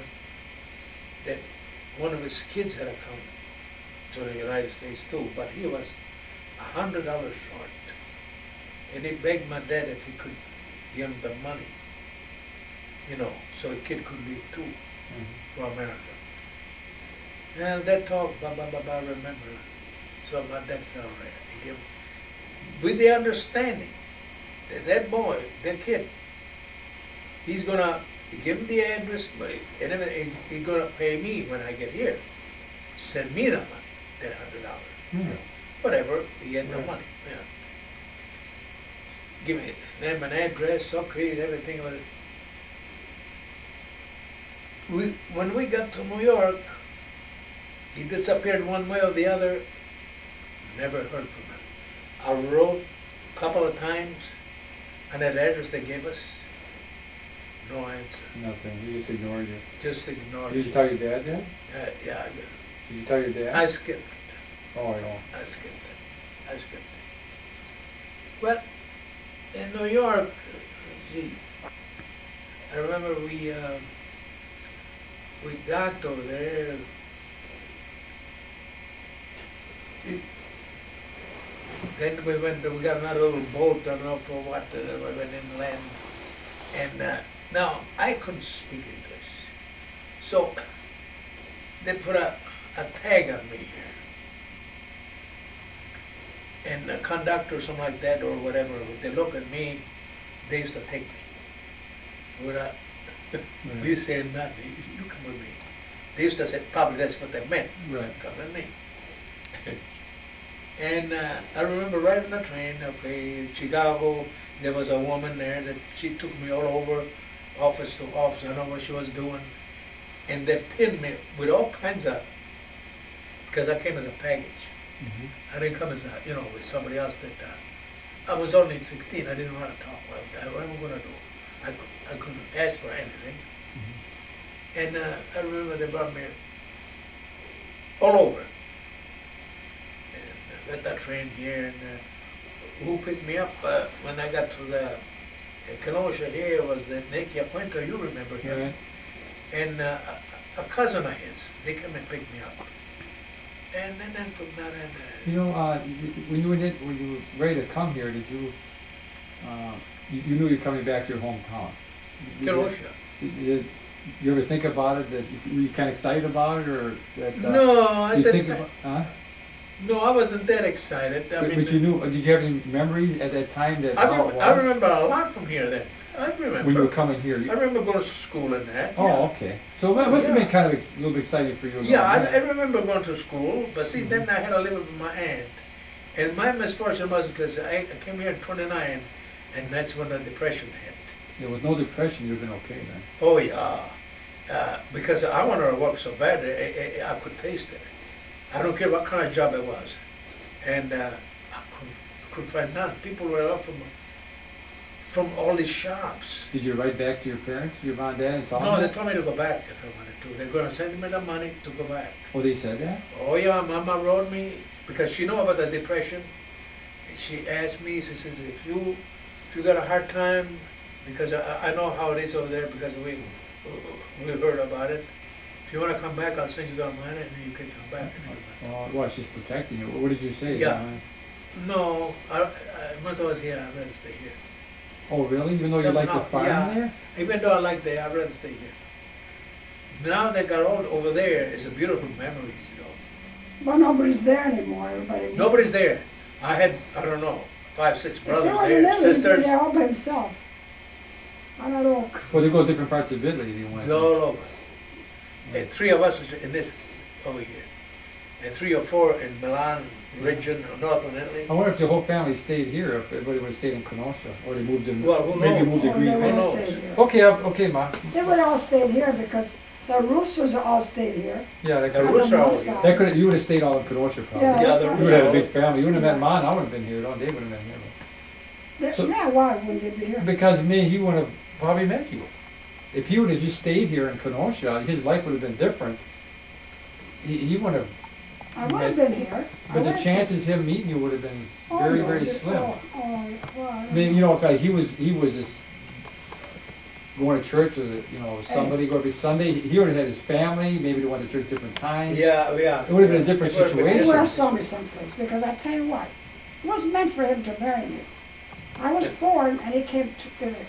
that one of his kids had come to the United States too, but he was $100 short. And he begged my dad if he could give him the money, so the kid could leave too, for America. And that talk, remember. So my dad said, all right, he gave, with the understanding that that boy, that kid, he's gonna give him the address, but and everything, he's gonna pay me when I get here. Send me the money, that $100. Whatever, he had no Right. money. Yeah. Give me name and address, okay, everything was. When we got to New York, he disappeared one way or the other. Never heard from him. I wrote a couple of times on that address they gave us. No answer. Nothing, he just ignored you. Just ignored Did you it. tell your dad that? Yeah, Did you tell your dad? I skipped it. Oh, yeah. I skipped it. I skipped it. Well, in New York, gee, I remember we got over there. Then we got another little boat, I don't know for what, we went inland. And now, I couldn't speak English. So, they put a tag on me here. And the conductor or something like that or whatever, they look at me, they used to take me. Without me saying nothing, you come with me. They used to say, probably that's what they meant, Right. come with me. And I remember riding the train, okay, in Chicago, there was a woman there that she took me all over, office to office, I don't know what she was doing. And they pinned me with all kinds of, because I came as a package. I didn't come as a, with somebody else that, I was only 16, I didn't know how to talk. Well, what am I going to do? I couldn't ask for anything. And I remember they brought me all over. And I got that train here, and who picked me up when I got to the Kenosha here was the Nick Yapuento, you remember him. Right. And a cousin of his, they come and picked me up. And then from that end, When you were ready to come here, did you, you knew you were coming back to your hometown? Kenosha. Did you ever think about it, that, were you kind of excited about it, or that? No, I you didn't. think about, No, I wasn't that excited. But you knew, did you have any memories at that time that how it was? I remember a lot from here then. I remember. When you were coming here? I remember going to school and that. Oh, yeah. okay. So it must have been kind of a little bit exciting for you. Yeah, I going remember going to school, but see, then I had to live with my aunt. And my misfortune was because I came here in 29, and that's when the Depression hit. There was no depression, you've been okay then. Oh, yeah. Because I wanted to work so bad, I could taste it. I don't care what kind of job it was. And I couldn't find none. People were up from all these shops. Did you write back to your parents, your mom and dad, and tell No, them they that? told me to go back if I wanted to. They're going to send me the money to go back. Oh, they said that? Oh yeah, Mama wrote me, because she knew about the Depression. And she asked me, she says, if you got a hard time, because I know how it is over there, because we heard about it. If you want to come back, I'll send you the money and you can come back. Well, she's protecting you. What did you say? Yeah. No, once I was here, I'd rather stay here. Oh, really? Even though you like the Somehow, farm yeah. there? Even though I like there, I'd rather stay here. Now they got all over there, it's a beautiful memories, But nobody's there anymore, everybody. Nobody's there. I had, I don't know, 5, 6 If brothers he wasn't there, there, he'd be sisters, there all by himself. On an oak. Well, they go to different parts of Italy, they went. all over. And 3 of us is in this over here. And 3 or 4 in Milan region, northern Italy. I wonder if the whole family stayed here, if everybody would have stayed in Kenosha, or they moved in, Well, who maybe knows? moved to Oh, they Green would Bay. have knows? stayed here. Okay, okay, Ma. They would have all stayed here because the Roosters all stayed here. Yeah, that The could Roosters On the are north all here. side. that could you would have stayed all in Kenosha probably. Yeah. Yeah, the You Roosters would have are had a all big family. You wouldn't have met Ma, and I would have been here. No, they would have been here. So- Yeah, why wouldn't they be here? Because me, he would have probably met you. If he would have just stayed here in Kenosha, his life would have been different. He would have, I would have been here. I but the would have- chances of him meeting you would have been Oh, very, no, very they- slim. well, I I mean, you know, like he was just going to church with, somebody, go every Sunday. He would have had his family, maybe they went to church different times. Yeah, yeah. It would have been a different It would have been He situation. would have saw me someplace, because I tell you what, it wasn't meant for him to marry me. I was born and he came to Italy.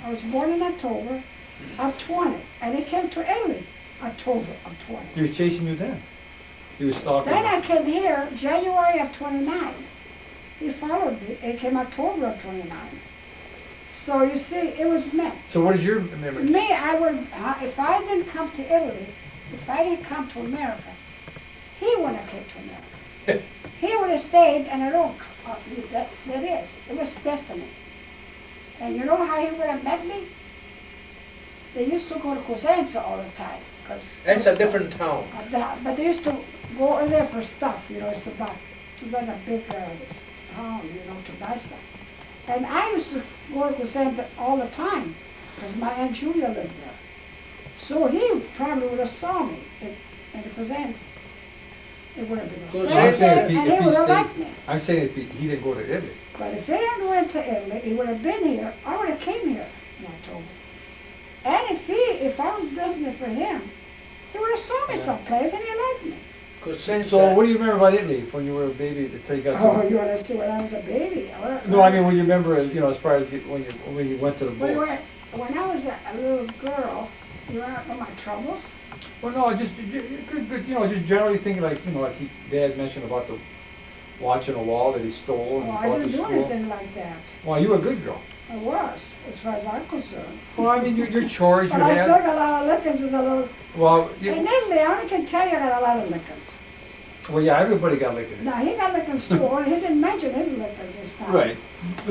I was born in October of 20, and he came to Italy October of 20. He was chasing you then. He was stalking Then you. I came here January of 29. He followed me. He came October of 29. So you see, it was meant. So what is your memory? Me, I would, if I didn't come to Italy, if I didn't come to America, he wouldn't have came to America. He would have stayed in an oak. That is, it was destiny. And you know how he would have met me? They used to go to Cosenza all the time. That's a different town. But they used to go in there for stuff, used to buy. It was like a big town, to buy stuff. And I used to go to Cosenza all the time, because my Aunt Julia lived there. So he probably would have saw me in the Cosenza. It would have been the Cosenza, same I'm saying thing, and he would have liked me. I'm saying if he didn't go to Italy. But if he didn't go into Italy, he would have been here. I would have came here in October. And if I was visiting for him, he would have saw me someplace and he liked me. So what do you remember about Italy when you were a baby until you got Oh, to? you want to see when I was a baby? No, I mean when you remember, as far as when you went to the boat. When I was a little girl, you want to know my troubles? Well, no, just just generally thinking like Dad mentioned about the watching a wall that he stole and Well, he I brought didn't to do school. anything like that. Well, you were a good girl. I was, as far as I'm concerned. Well, I mean your chores you But I still had. got a lot of lickings as a little... Well, In Italy, I only can tell you I got a lot of lickings. yeah, everybody got lickings. Now, he got lickings too, and he didn't mention his lickings this time. Right.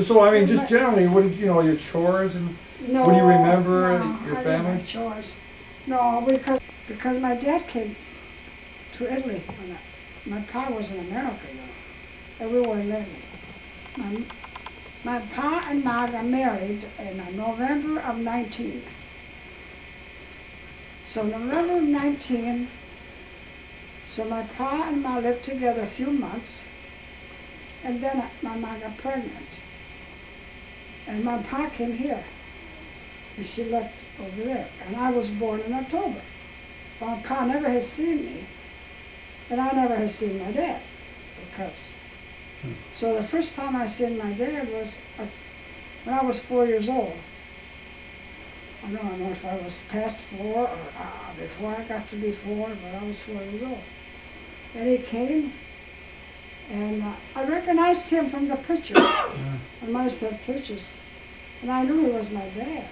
So I mean, just generally, what did your chores and No, what do you remember no, your I didn't family? have chores. No, because my dad came to Italy. My pa was in America, and we were in Italy. My pa and ma got married in November of 19. So November of 19, so my pa and ma lived together a few months, and then my ma got pregnant. And my pa came here, and she left over there, and I was born in October. My pa never has seen me, and I never has seen my dad, because. So the first time I seen my dad was when I was 4 years old. I don't know if I was past 4 or before I got to be 4, but I was 4 years old. And he came, and I recognized him from the pictures. I must have pictures. And I knew he was my dad.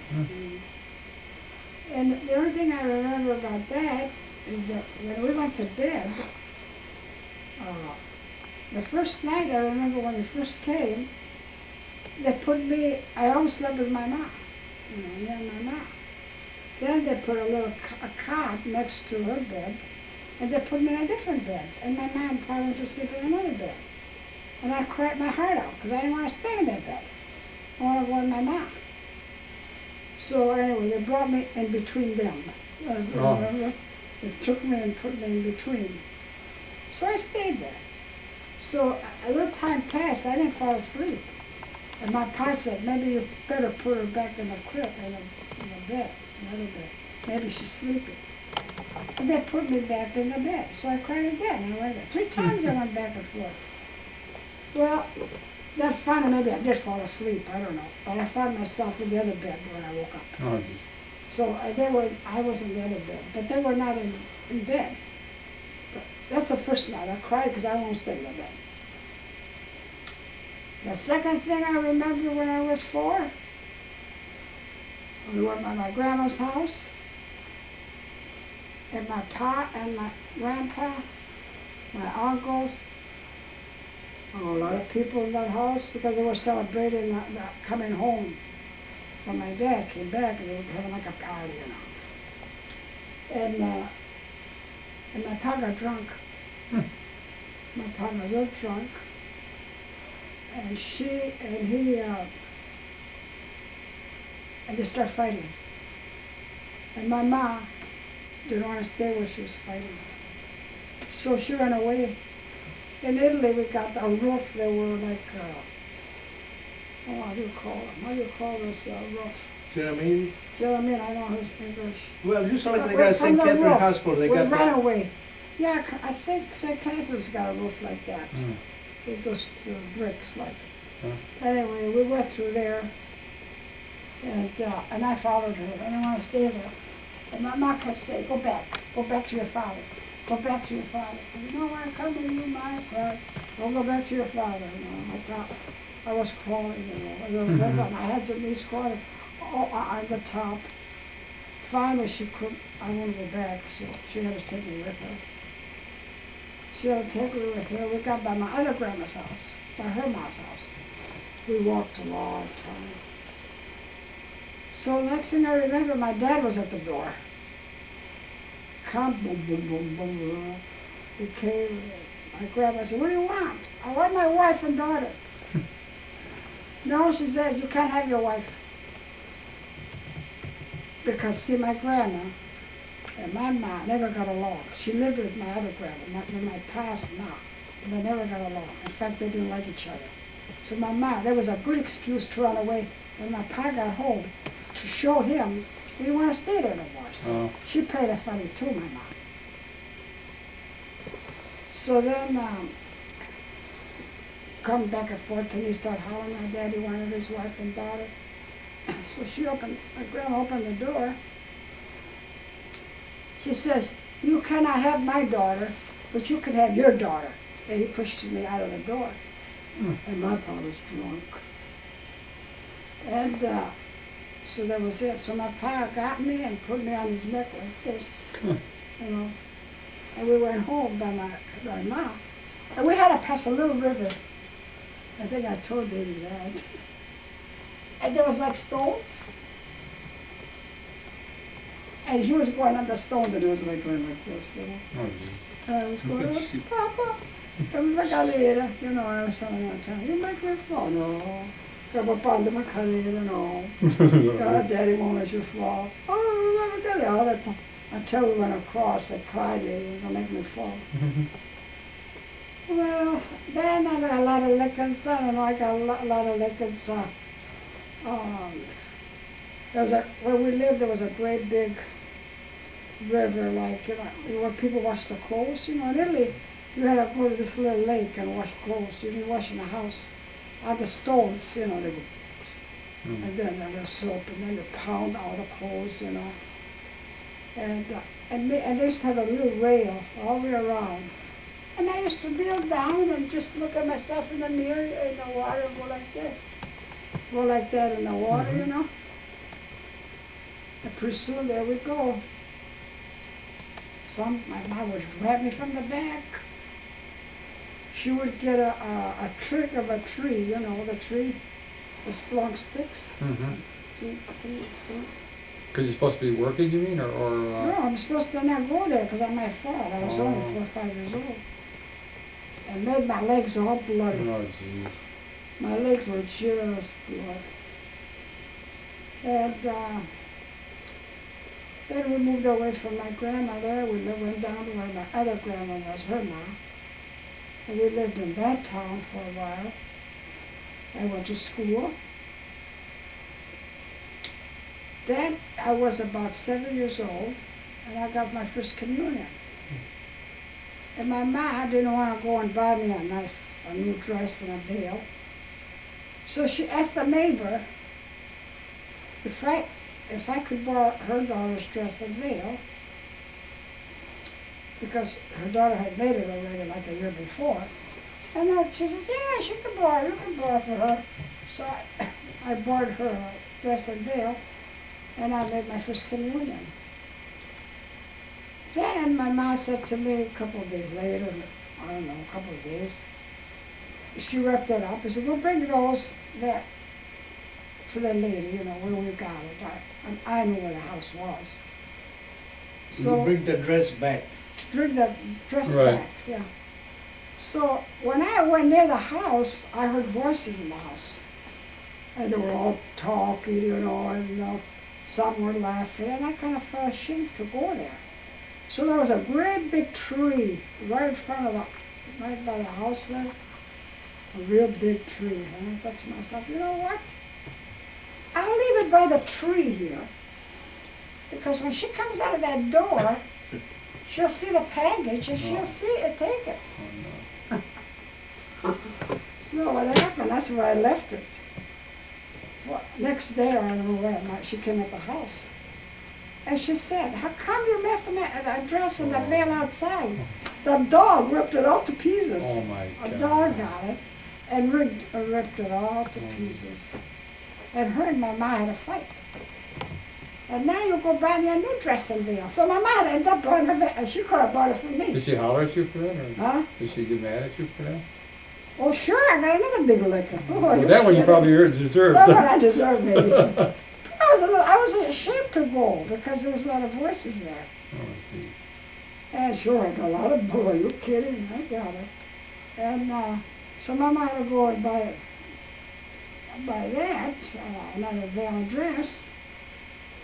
And the only thing I remember about that is that when we went to bed, the first night I remember when he first came, they put me, I always slept with my mom, near my mom. Then they put a cot next to her bed, and they put me in a different bed. And my mom probably went to sleep in another bed. And I cried my heart out, because I didn't want to stay in that bed. I wanted to go with my mom. So anyway, they brought me in between them. They took me and put me in between. So I stayed there. So a little time passed, I didn't fall asleep. And my pa said, maybe you better put her back in the crib, in the bed, another bed. Maybe she's sleeping. And they put me back in the bed. So I cried again. I went back. 3 times I went back and forth. Well, that finally, maybe I did fall asleep, I don't know. But I found myself in the other bed when I woke up. Oh, geez. So I was in the other bed, but they were not in bed. That's the first night. I cried because I won't stay with them. The second thing I remember when I was 4, we went by my grandma's house, and my pa and my grandpa, my uncles, a lot of people in that house because they were celebrating the coming home when my dad came back, and they were having like a party, And my pa got drunk. My pa got real drunk, and they start fighting. And my ma didn't want to stay where she was fighting, so she ran away. In Italy, we got a roof. They were like, how do you call them? How do you call this roof? Jeremy? Jeremy, I don't know his English. Well, just like they got a St. Catherine Hospital, they got ran that. away. Yeah, I think St. Catherine's got a roof like that, with those bricks like. Anyway, we went through there, and I followed her. I didn't want to stay there. And my mom kept saying, go back to your father. Go back to your father. I don't want to come with you, Ma. I cried. Don't go back to your father. I was crawling, I had some knees crawling on the top. Finally, I wouldn't go back, so she had to take me with her. We got by my other grandma's house, by her ma's house. We walked a long time. So next thing I remember, my dad was at the door. Come, boom, boom, boom, boom, boom. He came, my grandma said, what do you want? I want my wife and daughter. No, she said, you can't have your wife. Because, see, my grandma and my mom never got along. She lived with my other grandma, with my past ma, and they never got along. In fact, they didn't like each other. So my mom, there was a good excuse to run away when my pa got home to show him we didn't want to stay there no more. So she played a funny too, my mom. So then, come back and forth, and he started hollering. My daddy wanted his wife and daughter. So my grandma opened the door. She says, you cannot have my daughter, but you can have your daughter. And he pushed me out of the door. And my pa was drunk. And so that was it. So my pa got me and put me on his neck like this, And we went home by my mom. And we had to pass a little river. I think I told Daddy that. And there was like stones. And he was going on the stones, and he was like going like this, And I was going, Papa, come back calera. I was telling him, you make me fall. No. Come up under my calera, no. God, Daddy won't let you fall. Oh, my calera, all the time. Until we went across, I cried, they were going to make me fall. Well, then I got a lot of lickings. I got a lot of lickings. Where we lived, there was a great big river, like, where people washed their clothes. In Italy, you had to go to this little lake and wash clothes. You didn't wash in the house. On the stones, they would, and then there was soap, and then you pound all the clothes, And they used to have a little rail all the way around. And I used to kneel down and just look at myself in the mirror in the water and go like this. Go like that in the water, And pretty soon there we go. My mom would grab me from the back. She would get a twig of a tree, the tree, the long sticks. Because you're supposed to be working, you mean, or? No, I'm supposed to not go there because I might fall. I was only 4 or 5 years old. And made my legs all bloody. Oh, jeez. My legs were just bloody. And then we moved away from my grandmother. We went down to where my other grandma was, her mom. And we lived in that town for a while. I went to school. Then I was about 7 years old, and I got my first communion. And my mom didn't want to go and buy me a new dress and a veil. So she asked the neighbor if I could borrow her daughter's dress and veil. because her daughter had made it already like a year before. And she says, yeah, she can borrow, you can borrow for her. So I bought her a dress and veil, and I made my first communion. Then my mom said to me a couple of days later, I don't know, a couple of days, she wrapped it up and said, well, bring those there to the lady, you know, where we got it. I knew where the house was. You bring the dress back. Bring the dress Right. back, yeah. So when I went near the house, I heard voices in the house. And they were all talking, and some were laughing, and I kind of felt ashamed to go there. So there was a great big tree right in front of right by the house there, a real big tree. And I thought to myself, you know what? I'll leave it by the tree here, because when she comes out of that door, she'll see the package and she'll see it, take it. So what happened, that's where I left it. Well, next day, I don't know where, she came at the house. And she said, how come you left the dress and the veil outside? The dog ripped it all to pieces. Oh my A God. dog got it and ripped it all to pieces. And her and my ma had a fight. And now you go buy me a new dress and veil. So my ma ended up buying a veil, and she could have bought it for me. Did she holler at you for that, or Huh? did she get mad at you for that? Oh, sure, I got another big licking. Oh, Well, that one you probably deserved. That one I deserved, maybe. I was ashamed to go because there was a lot of voices there. Oh, gee. And sure, I got a lot of bull. Are you kidding? I got it. And so Mama had to go and buy that, another veil and dress.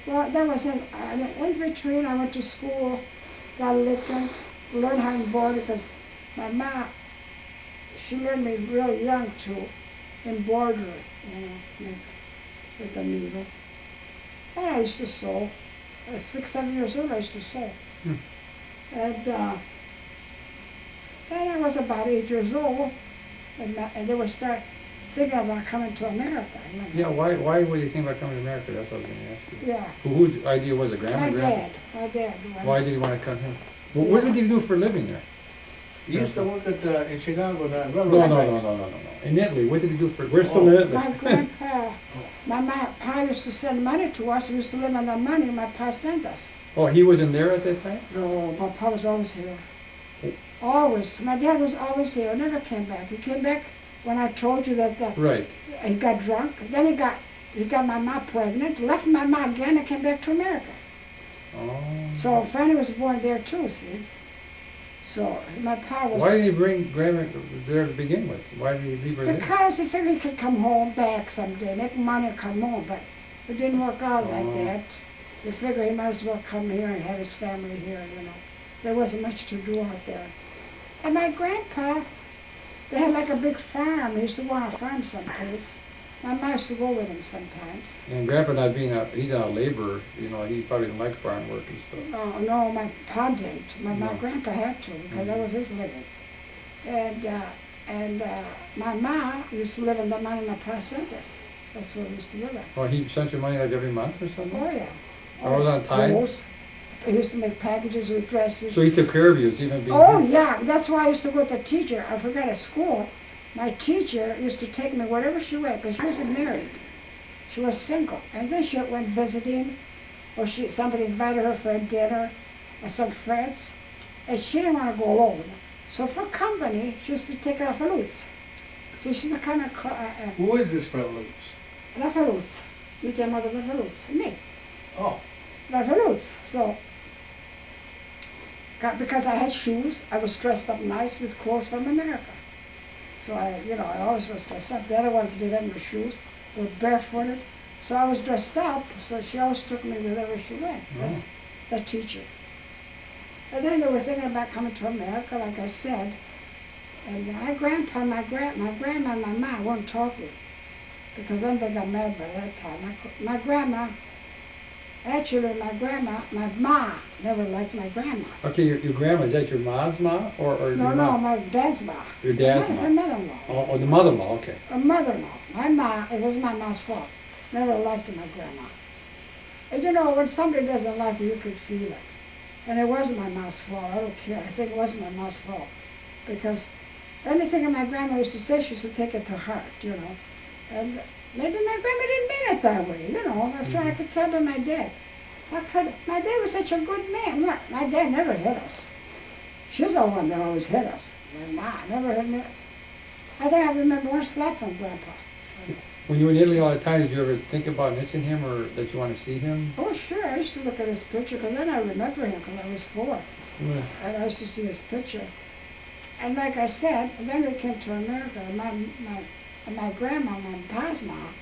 Well, that was in between. I went to school, got lickings, learned how to embroider because my mom, she learned me really young to embroider, with the needle. And I used to sew. At 6, 7 years old, I used to sew. And I was about 8 years old, and they would start thinking about coming to America. Yeah, why would you think about coming to America? That's what I was going to ask you. Yeah. Whose idea was it? My Grandma? dad. Why did he want to come here? Well, what did he do for a living there? He used to work at, in Chicago, No. In Italy, what did he do for, we're still in Italy. My grandpa, my pa used to send money to us. We used to live on the money my pa sent us. Oh, he wasn't there at that time? No, my pa was always here. Always. My dad was always here. Never came back. He came back when I told you that Right. he got drunk. Then he got my mom pregnant, left my mom again, and came back to America. Oh. So Franny was born there too, see? So my pa was... Why did he bring Grandma there to begin with? Why did he leave her there? Because he figured he could come home back someday, make money and come home, but it didn't work out like that. He figured he might as well come here and have his family here, There wasn't much to do out there. And my grandpa, they had like a big farm. He used to go on a farm someplace. My mom used to go with him sometimes. And Grandpa not being he's not a laborer, he probably didn't like farm work and stuff. No, my pa didn't. My No. grandpa had to because that was his living. And my ma used to live in the money my pa sent us. That's where we used to live at. Well, he sent you money like every month or something? Oh, yeah. Or was on time? Clothes. He used to make packages with dresses. So he took care of you, even being Oh, here? yeah. That's why I used to go with the teacher. I forgot at school. My teacher used to take me wherever she went because she wasn't married. She was single. And then she went visiting, or somebody invited her for a dinner or some friends. And she didn't want to go alone. So for company, she used to take Rafa Lutz. So she would kind of... Who is this Lutz? Rafa Lutz. Mi chiamo Rafa Lutz. Me. Oh. Rafa Lutz. So, because I had shoes, I was dressed up nice with clothes from America. So I always was dressed up. The other ones didn't have no shoes, were barefooted. So I was dressed up, so she always took me wherever she went. That's the teacher. And then they were thinking about coming to America, like I said. And my grandpa, my grandma, and my mom weren't talking. Because then they got married by that time. My grandma, actually my ma never liked my grandma. Okay, your grandma, is that your mom's ma? Or your No, mom? my dad's ma. Your dad's ma? Her mother-in-law. Oh, the mother-in-law, okay. Her mother-in-law. My ma, it was my ma's fault. Never liked my grandma. And when somebody doesn't like you, you can feel it. And it wasn't my mom's fault, I don't care, I think it wasn't my mom's fault. Because anything that my grandma used to say, she used to take it to heart, you know. And maybe my grandma didn't mean it that way, you know. After I could tell by my dad. My dad was such a good man. My dad never hit us. She's the one that always hit us. My mom never hit me. I think I remember one slap from Grandpa. When you were in Italy all the time, did you ever think about missing him or that you want to see him? Oh, sure. I used to look at his picture because then I remember him because I was 4. Yeah. And I used to see his picture. And like I said, then we came to America. My grandma, my pa's mom,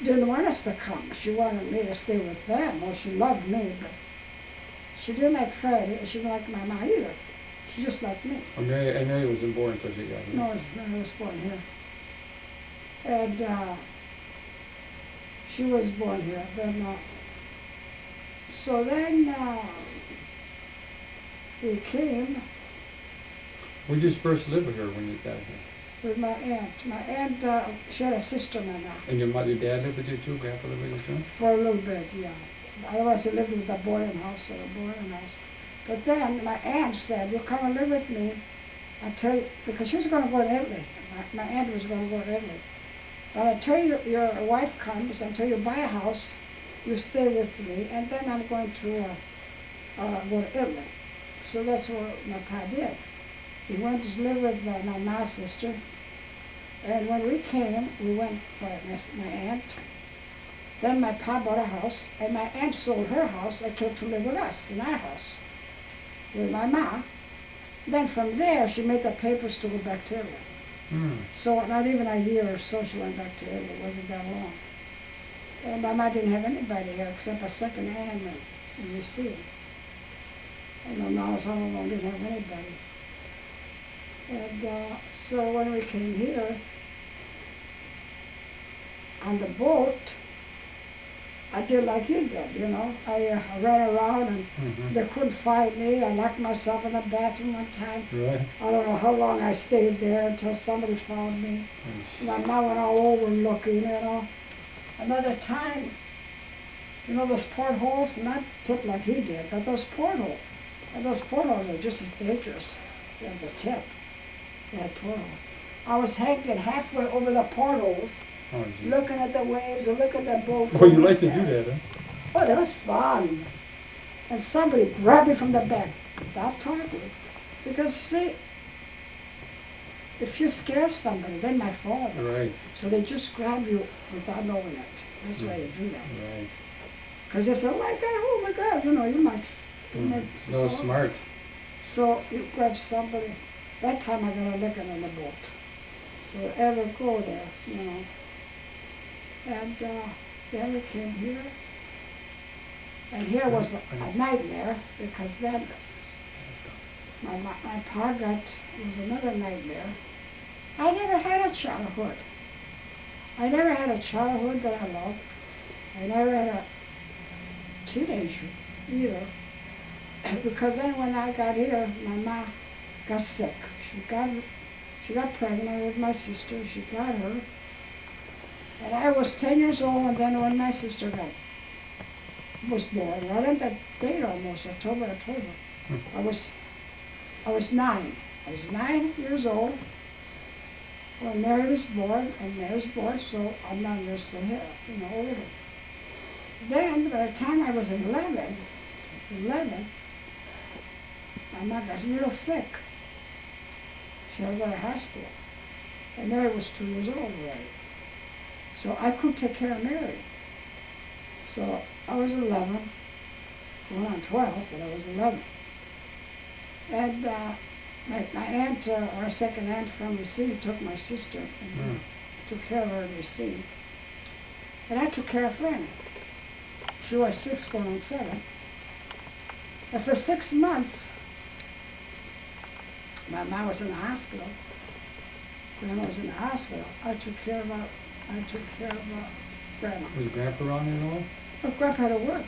didn't want us to come. She wanted me to stay with them. Well, she loved me, but she didn't like Freddie. She didn't like my mom either. She just liked me. And Mary wasn't born until she got here. No, I was born here. And she was born here. Then, so then we came Where'd you first live with her when you got here? with my aunt. My aunt, she had a sister, my mom. And your dad lived with you too? Grandpa lived with you too? For a little bit, yeah. Otherwise, he lived with a boarding house or a boarding house. But then my aunt said, "You come and live with me. I tell you," because she was going to go to Italy. My aunt was going to go to Italy. But until your wife comes, until you buy a house, you stay with me, and then I'm going to go to Italy. So that's what my pa did. He went to live with my mom's sister. And when we came, we went by my aunt. Then my pa bought a house, and my aunt sold her house and came to live with us in our house, with my ma. Then from there, she made the papers to go back to Italy. So not even a year or so she went back to Italy. It wasn't that long. And my ma didn't have anybody here except a second aunt in the sea. And my ma was all alone, didn't have anybody. And so when we came here, on the boat, I did like you did, you know. I ran around and they couldn't find me. I locked myself in the bathroom one time. Right. I don't know how long I stayed there until somebody found me. My mom went all over looking, you know. Another time, you know those portholes, not tip like he did, but those portholes. And those portholes are just as dangerous as the tip, that porthole. I was hanging halfway over the portholes, looking at the waves and looking at the boat. Oh, you like to do that, huh? Oh, that was fun. And somebody grabbed me from the back. Stop talking. Because see, if you scare somebody, they might fall. Right. So they just grab you without knowing it. That's why you do that. Right. Because if they're like, oh my God, you know, you might No, fall. smart. So you grab somebody. That time I got a licking on the boat. So ever go there, you know. And then we came here. And here was a nightmare because then my pa was another nightmare. I never had a childhood. I never had a childhood that I loved. I never had a teenager either. Because then when I got here, my mom got sick. She got pregnant with my sister. She got her. And I was 10 years old, and then when my sister was born, right at that date almost, October. I was 9. I was 9 years old when Mary was born, and Mary was born, so I'm 9 years ahead, you know, older. Then, by the time I was 11, my mom got real sick. She had to go to the hospital. And Mary was 2 years old already. So I could take care of Mary. So I was 11, going on 12, but I was 11. And my aunt, our second aunt from the sea, took my sister and took care of her in the sea. And I took care of Franny. She was 6 going on 7. And for 6 months, my mom was in the hospital. Grandma was in the hospital. I took care of Grandma. Was Grandpa around there at all? But Grandpa had to work.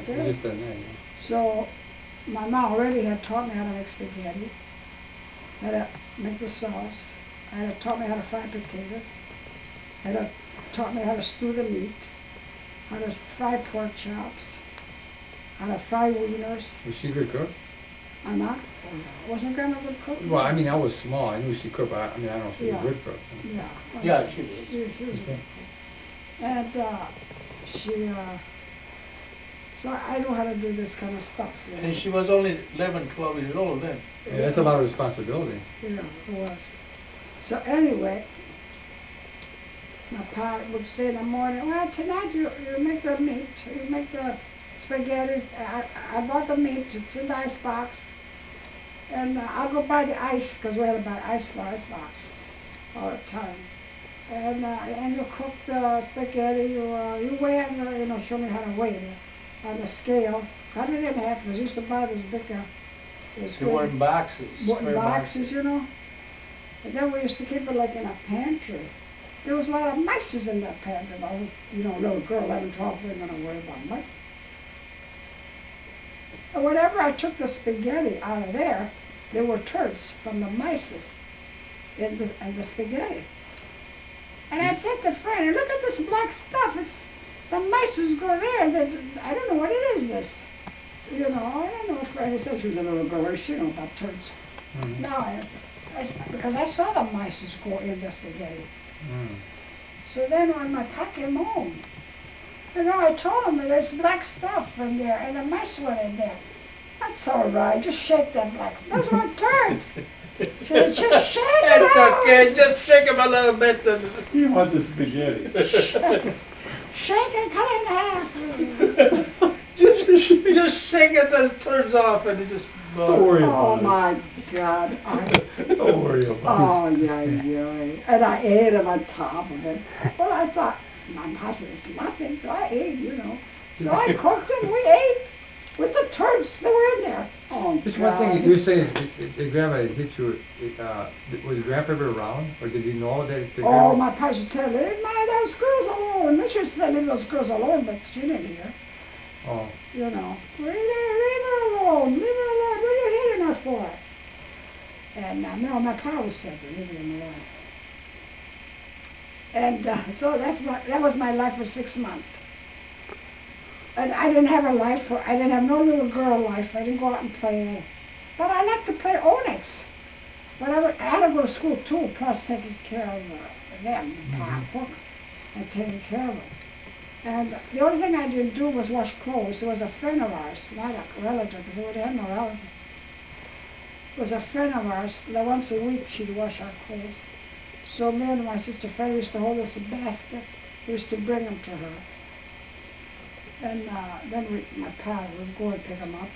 Just that night, yeah. So my mom already had taught me how to make spaghetti, how to make the sauce, had taught me how to fry potatoes, taught me how to stew the meat, how to fry pork chops. how to fry wieners. Was she a good cook? I'm not, wasn't Grandma a good cook? Well, I mean, I was small, I knew she cooked, but I mean, I don't know if she was Yeah. a good cook. Yeah. well, Yeah, she was. She was a good cook. And so I know how to do this kind of stuff. You know. And she was only 11, 12 years old then. Yeah, that's a lot of responsibility. Yeah, it was. So anyway, my pa would say in the morning, well, tonight you make the meat, you make the spaghetti. I bought the meat, it's in the ice box. And I'll go buy the ice, because we had to buy ice for ice box all the time. And you cook the spaghetti, you weigh it, show me how to weigh it on the scale. Cut it in half, because I used to buy those big, They were in boxes. wooden square boxes, And then we used to keep it like in a pantry. There was a lot of mice in that pantry. Little girl, 11, 12, we didn't worry about mice. And whenever I took the spaghetti out of there were turds from the mice in the spaghetti. And I said to Franny, look at this black stuff. The mice go there. I don't know what it is, this. I don't know if Franny said she was a little girl. She didn't know about turds. Mm. No, because I saw the mice go in the spaghetti. Mm. So then when my pa came home, I told him there's black stuff in there, and the mice went in there. That's all right, just shake that black. Those were turds. She said, just shake it It's out. okay, just shake them a little bit. He wants a spaghetti. Shake it, cut it in half. Just shake it, those turns off, and it just. Don't worry Oh about my God. it. Don't worry about Oh, yeah. And I ate them on top of it. Well, I thought, my pa said, it's nothing. So I ate, So I cooked them, we ate with the turds that were in there. Oh, Just God. one thing you were saying, your grandma hit you, was Grandpa ever around? Or did you know that the Oh, grandma? my pa used to tell me, leave those girls alone. They used to say, leave those girls alone, but she didn't hear. Oh, Leave her alone, leave her alone. What are you hitting her for? And no, my pa was said, leave them alone. And so that was my life for 6 months. And I didn't have a life, I didn't have no little girl life. I didn't go out and play. But I liked to play Onyx. But I had to go to school too, plus taking care of them, Pa, cook, and taking care of them. And the only thing I didn't do was wash clothes. There was a friend of ours, not a relative, because we didn't have no relative. It was a friend of ours that once a week she'd wash our clothes. So me and my sister Freddie used to hold us a basket. We used to bring them to her. And then my pa would go and pick them up.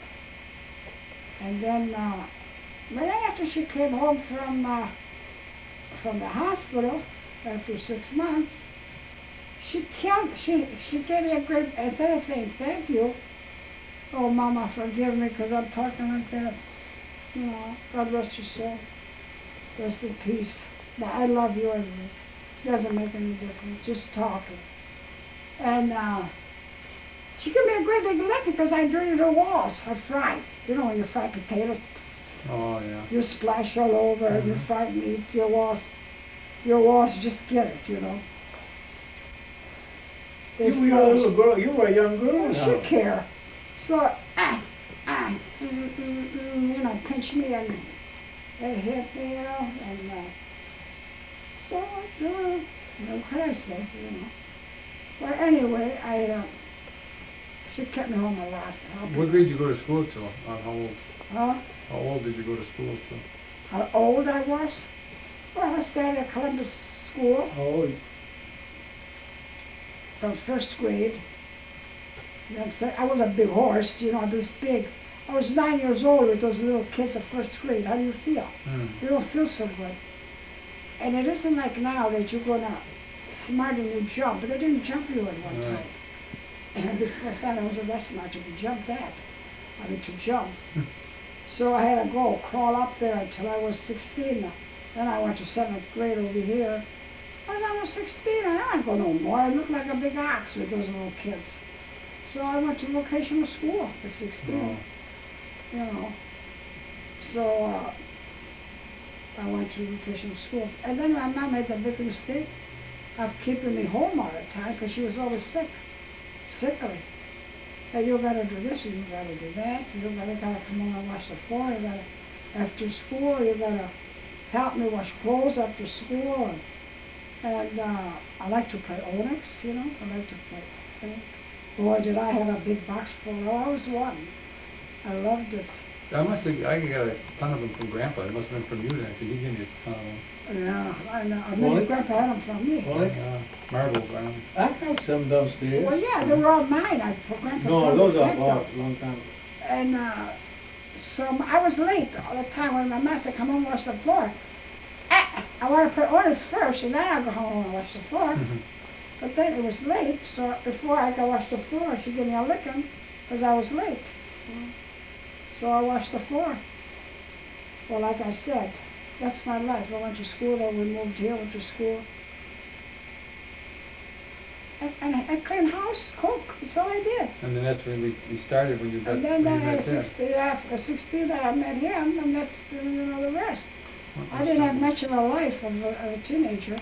And then, but then after she came home from the hospital, after 6 months, she gave me a great, instead of saying thank you, oh Mama, forgive me because I'm talking like that. God rest your soul. Rest in peace. But I love you anyway. Doesn't make any difference, just talking. And she gave me a great big lick because I dirtied her walls. I fried. When you fry potatoes, oh yeah. you splash all over, you fry meat, your walls just get it, They You were a splash. little girl, you were a young girl. She care. So, pinch me and it hit me, and so, what can I say, Well, anyway, she kept me home a lot. What grade did you go to school to? How old? Huh? How old did you go to school to? How old I was? Well, I started at Columbus School Oh, from first grade. Then I was a big horse, I was big. I was 9 years old with those little kids at first grade. How do you feel? You don't feel so good. And it isn't like now that you're going to smart and you jump, but they didn't jump you at one time. And before I was less smart to jump that. To jump. So I had to go crawl up there until I was 16. Then I went to 7th grade over here. When I was 16, I didn't go no more. I looked like a big ox with those little kids. So I went to vocational school at 16. So I went to vocational school. And then my mom made the big mistake of keeping me home all the time because she was always sickly. Hey, you gotta do this, and you gotta do that, gotta come on and wash the floor, you gotta, after school, you gotta help me wash clothes after school. And I like to play Onyx, you know, I like to play thing. Boy, did I have a big box full, I was one. I loved it. I got a ton of them from Grandpa. It must have been from you then, because he gave me a ton of them. Yeah, I know, maybe Onyx? Grandpa had them from me. Onyx? Marble ground. I got some downstairs. Well, yeah, they were all mine, I put Grandpa. No, those I kept bought them. a long time ago. And so I was late all the time when my master come home and wash the floor. I want to put Onyx first, and then I'll go home and wash the floor. But then it was late, so before I could wash the floor, she gave me a licking because I was late. So I washed the floor. Well, like I said, that's my life. I went to school, then we moved here, went to school. And I cleaned house, cook, that's all I did. And then that's when we started, when you got, And when then you at met there. 16 that I met him, and that's the rest. I didn't have much of a life of a teenager.